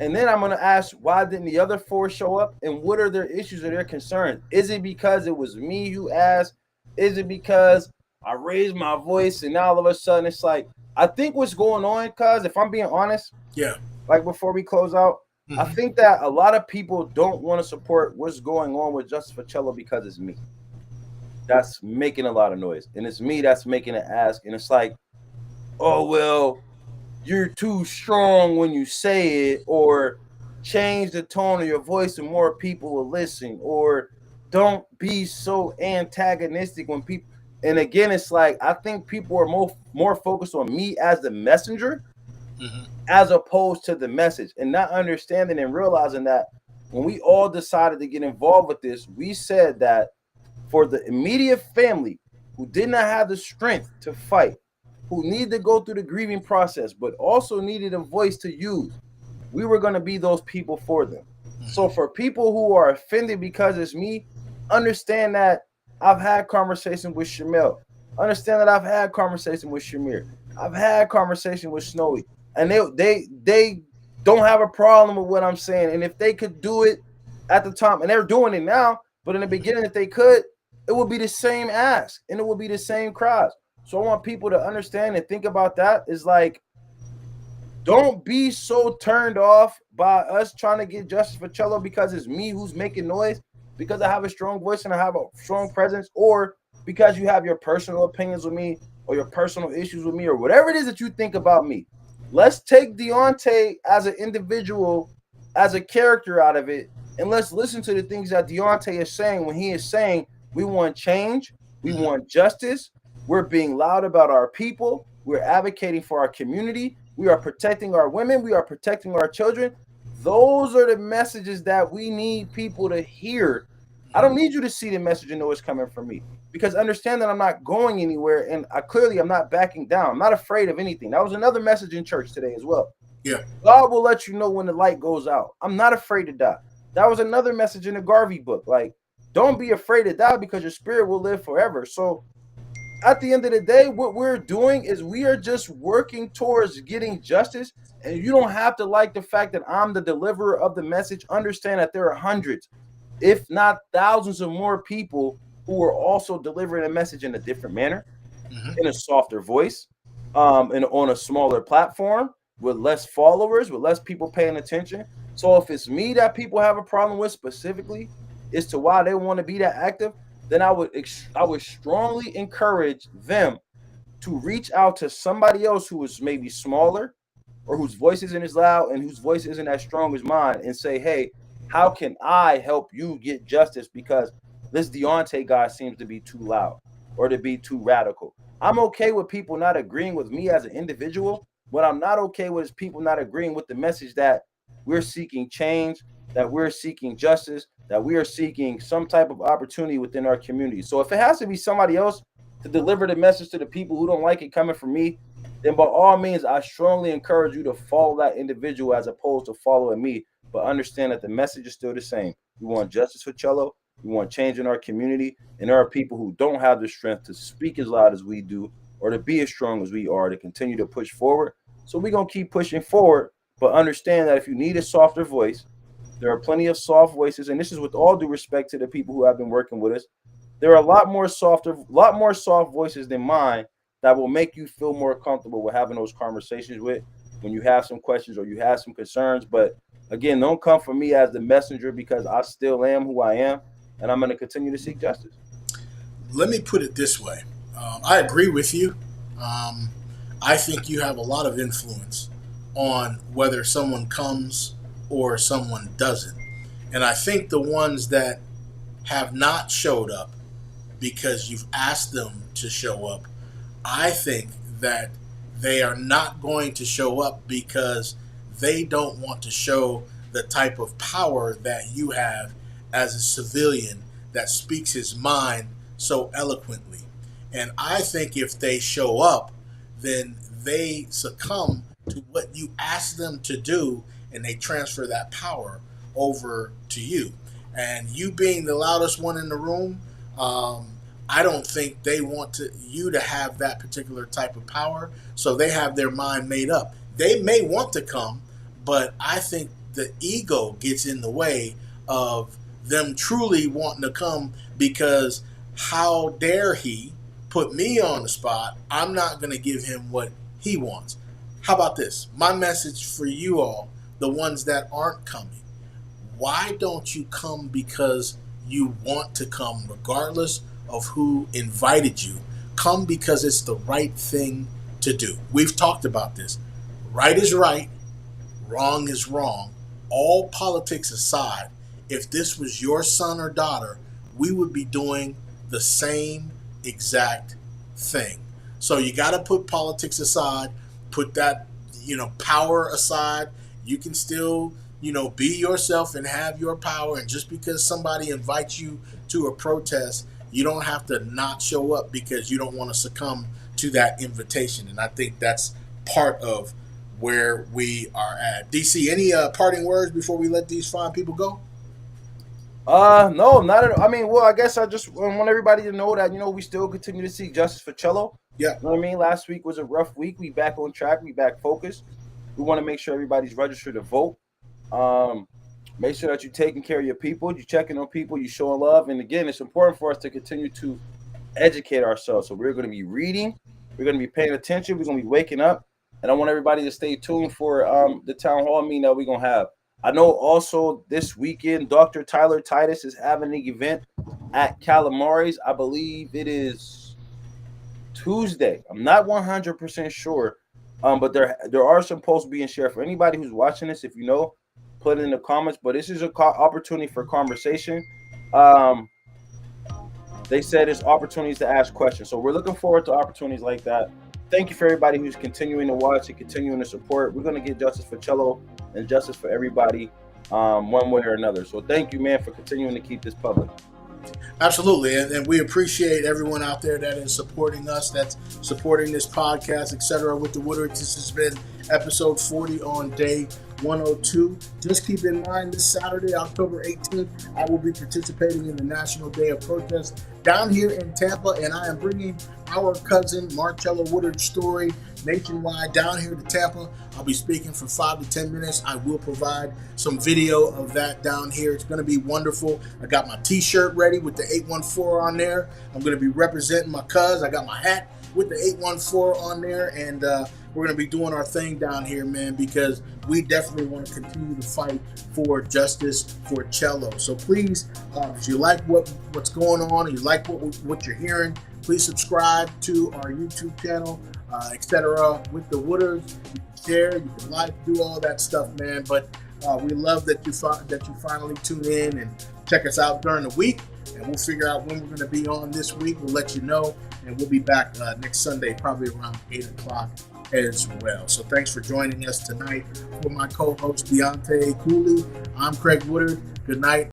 And then I'm going to ask, why didn't the other 4 show up, and what are their issues or their concerns? Is it because it was me who asked? Is it because I raised my voice and now all of a sudden it's like, I think what's going on, cuz if I'm being honest, yeah, like before we close out, I think that a lot of people don't want to support what's going on with Justice for Cello because it's me. That's making a lot of noise. And it's me that's making it ask. And it's like, oh, well, you're too strong when you say it, or change the tone of your voice and more people will listen, or don't be so antagonistic when people. And again, it's like, I think people are more focused on me as the messenger as opposed to the message, and not understanding and realizing that when we all decided to get involved with this, we said that for the immediate family who did not have the strength to fight, who needed to go through the grieving process, but also needed a voice to use, we were going to be those people for them. So for people who are offended because it's me, understand that I've had conversations with Shamel. Understand that I've had conversations with Shamir. I've had conversations with Snowy. And they don't have a problem with what I'm saying. And if they could do it at the time, and they're doing it now, but in the beginning, if they could, it would be the same ask, and it would be the same cries. So I want people to understand and think about that. Is like, don't be so turned off by us trying to get Justice for Cello because it's me who's making noise, because I have a strong voice and I have a strong presence, or because you have your personal opinions with me or your personal issues with me, or whatever it is that you think about me. Let's take Deontay as an individual, as a character out of it, and let's listen to the things that Deontay is saying when he is saying we want change, we want justice, we're being loud about our people, we're advocating for our community, we are protecting our women, we are protecting our children. Those are the messages that we need people to hear. I don't need you to see the message and know it's coming from me, because understand that I'm not going anywhere, and I'm not backing down. I'm not afraid of anything. That was another message in church today as well. Yeah. God will let you know when the light goes out. I'm not afraid to die. That was another message in the Garvey book. Like, don't be afraid to die because your spirit will live forever. So at the end of the day, what we're doing is we are just working towards getting justice. And you don't have to like the fact that I'm the deliverer of the message. Understand that there are hundreds, if not thousands of more people who are also delivering a message in a different manner, in a softer voice, and on a smaller platform with less followers, with less people paying attention. So if it's me that people have a problem with specifically as to why they want to be that active, then I would strongly encourage them to reach out to somebody else who is maybe smaller or whose voice isn't as loud and whose voice isn't as strong as mine, and say, hey, how can I help you get justice? Because this Deontay guy seems to be too loud or to be too radical. I'm okay with people not agreeing with me as an individual. What I'm not okay with is people not agreeing with the message that we're seeking change, that we're seeking justice, that we are seeking some type of opportunity within our community. So if it has to be somebody else to deliver the message to the people who don't like it coming from me, then by all means, I strongly encourage you to follow that individual as opposed to following me. But understand that the message is still the same. We want justice for Cello. We want change in our community. And there are people who don't have the strength to speak as loud as we do or to be as strong as we are to continue to push forward. So we're going to keep pushing forward. But understand that if you need a softer voice, there are plenty of soft voices. And this is with all due respect to the people who have been working with us. There are a lot more soft voices than mine that will make you feel more comfortable with having those conversations with when you have some questions or you have some concerns. But again, don't come for me as the messenger, because I still am who I am, and I'm going to continue to seek justice. Let me put it this way. I agree with you. I think you have a lot of influence on whether someone comes or someone doesn't. And I think the ones that have not showed up because you've asked them to show up, I think that they are not going to show up because they don't want to show the type of power that you have as a civilian that speaks his mind so eloquently. And I think if they show up, then they succumb to what you ask them to do and they transfer that power over to you. And you being the loudest one in the room, I don't think they want you to have that particular type of power. So they have their mind made up. They may want to come, but I think the ego gets in the way of them truly wanting to come, because how dare he put me on the spot? I'm not going to give him what he wants. How about this? My message for you all, the ones that aren't coming, why don't you come because you want to come regardless of who invited you? Come because it's the right thing to do. We've talked about this. Right is right, wrong is wrong. All politics aside, if this was your son or daughter, we would be doing the same exact thing. So you got to put politics aside, put that, power aside. You can still, be yourself and have your power. And just because somebody invites you to a protest, you don't have to not show up because you don't want to succumb to that invitation. And I think that's part of where we are at. DC, any parting words before we let these fine people go? No, not at all. I mean, well, I guess I just want everybody to know that, we still continue to seek justice for Cello. Yeah. You know what I mean? Last week was a rough week. We back on track. We back focused. We want to make sure everybody's registered to vote. Make sure that you're taking care of your people. You're checking on people. You're showing love. And again, it's important for us to continue to educate ourselves. So we're going to be reading. We're going to be paying attention. We're going to be waking up. And I want everybody to stay tuned for the town hall meeting that we're going to have. I know also this weekend, Dr. Tyler Titus is having an event at Calamari's. I believe it is Tuesday. I'm not 100% sure, but there are some posts being shared. For anybody who's watching this, if you know, put it in the comments. But this is an opportunity for conversation. They said it's opportunities to ask questions. So we're looking forward to opportunities like that. Thank you for everybody who's continuing to watch and continuing to support. We're going to get justice for Cello and justice for everybody, one way or another. So thank you, man, for continuing to keep this public. Absolutely, and we appreciate everyone out there that is supporting us, that's supporting this podcast, etc. With the Woodards. This has been episode 40 on day 102. Just keep in mind, this Saturday, October 18th, I will be participating in the National Day of Protest down here in Tampa, and I am bringing our cousin Marcello Woodard's story nationwide down here to Tampa. I'll be speaking for 5 to 10 minutes. I will provide some video of that down here. It's going to be wonderful. I got my t-shirt ready with the 814 on there. I'm going to be representing my cuz. I got my hat with the 814 on there, and we're going to be doing our thing down here, man, because we definitely want to continue to fight for justice for Cello. So please, if you like what's going on and you like what you're hearing, please subscribe to our YouTube channel, Etcetera with the Woodards. You can share, you can like, do all that stuff, man. But we love that you finally tune in and check us out during the week, and we'll figure out when we're going to be on this week. We'll let you know, and we'll be back next Sunday, probably around 8 o'clock as well. So thanks for joining us tonight. For my co-host, Deontay Cooley, I'm Craig Woodard. Good night.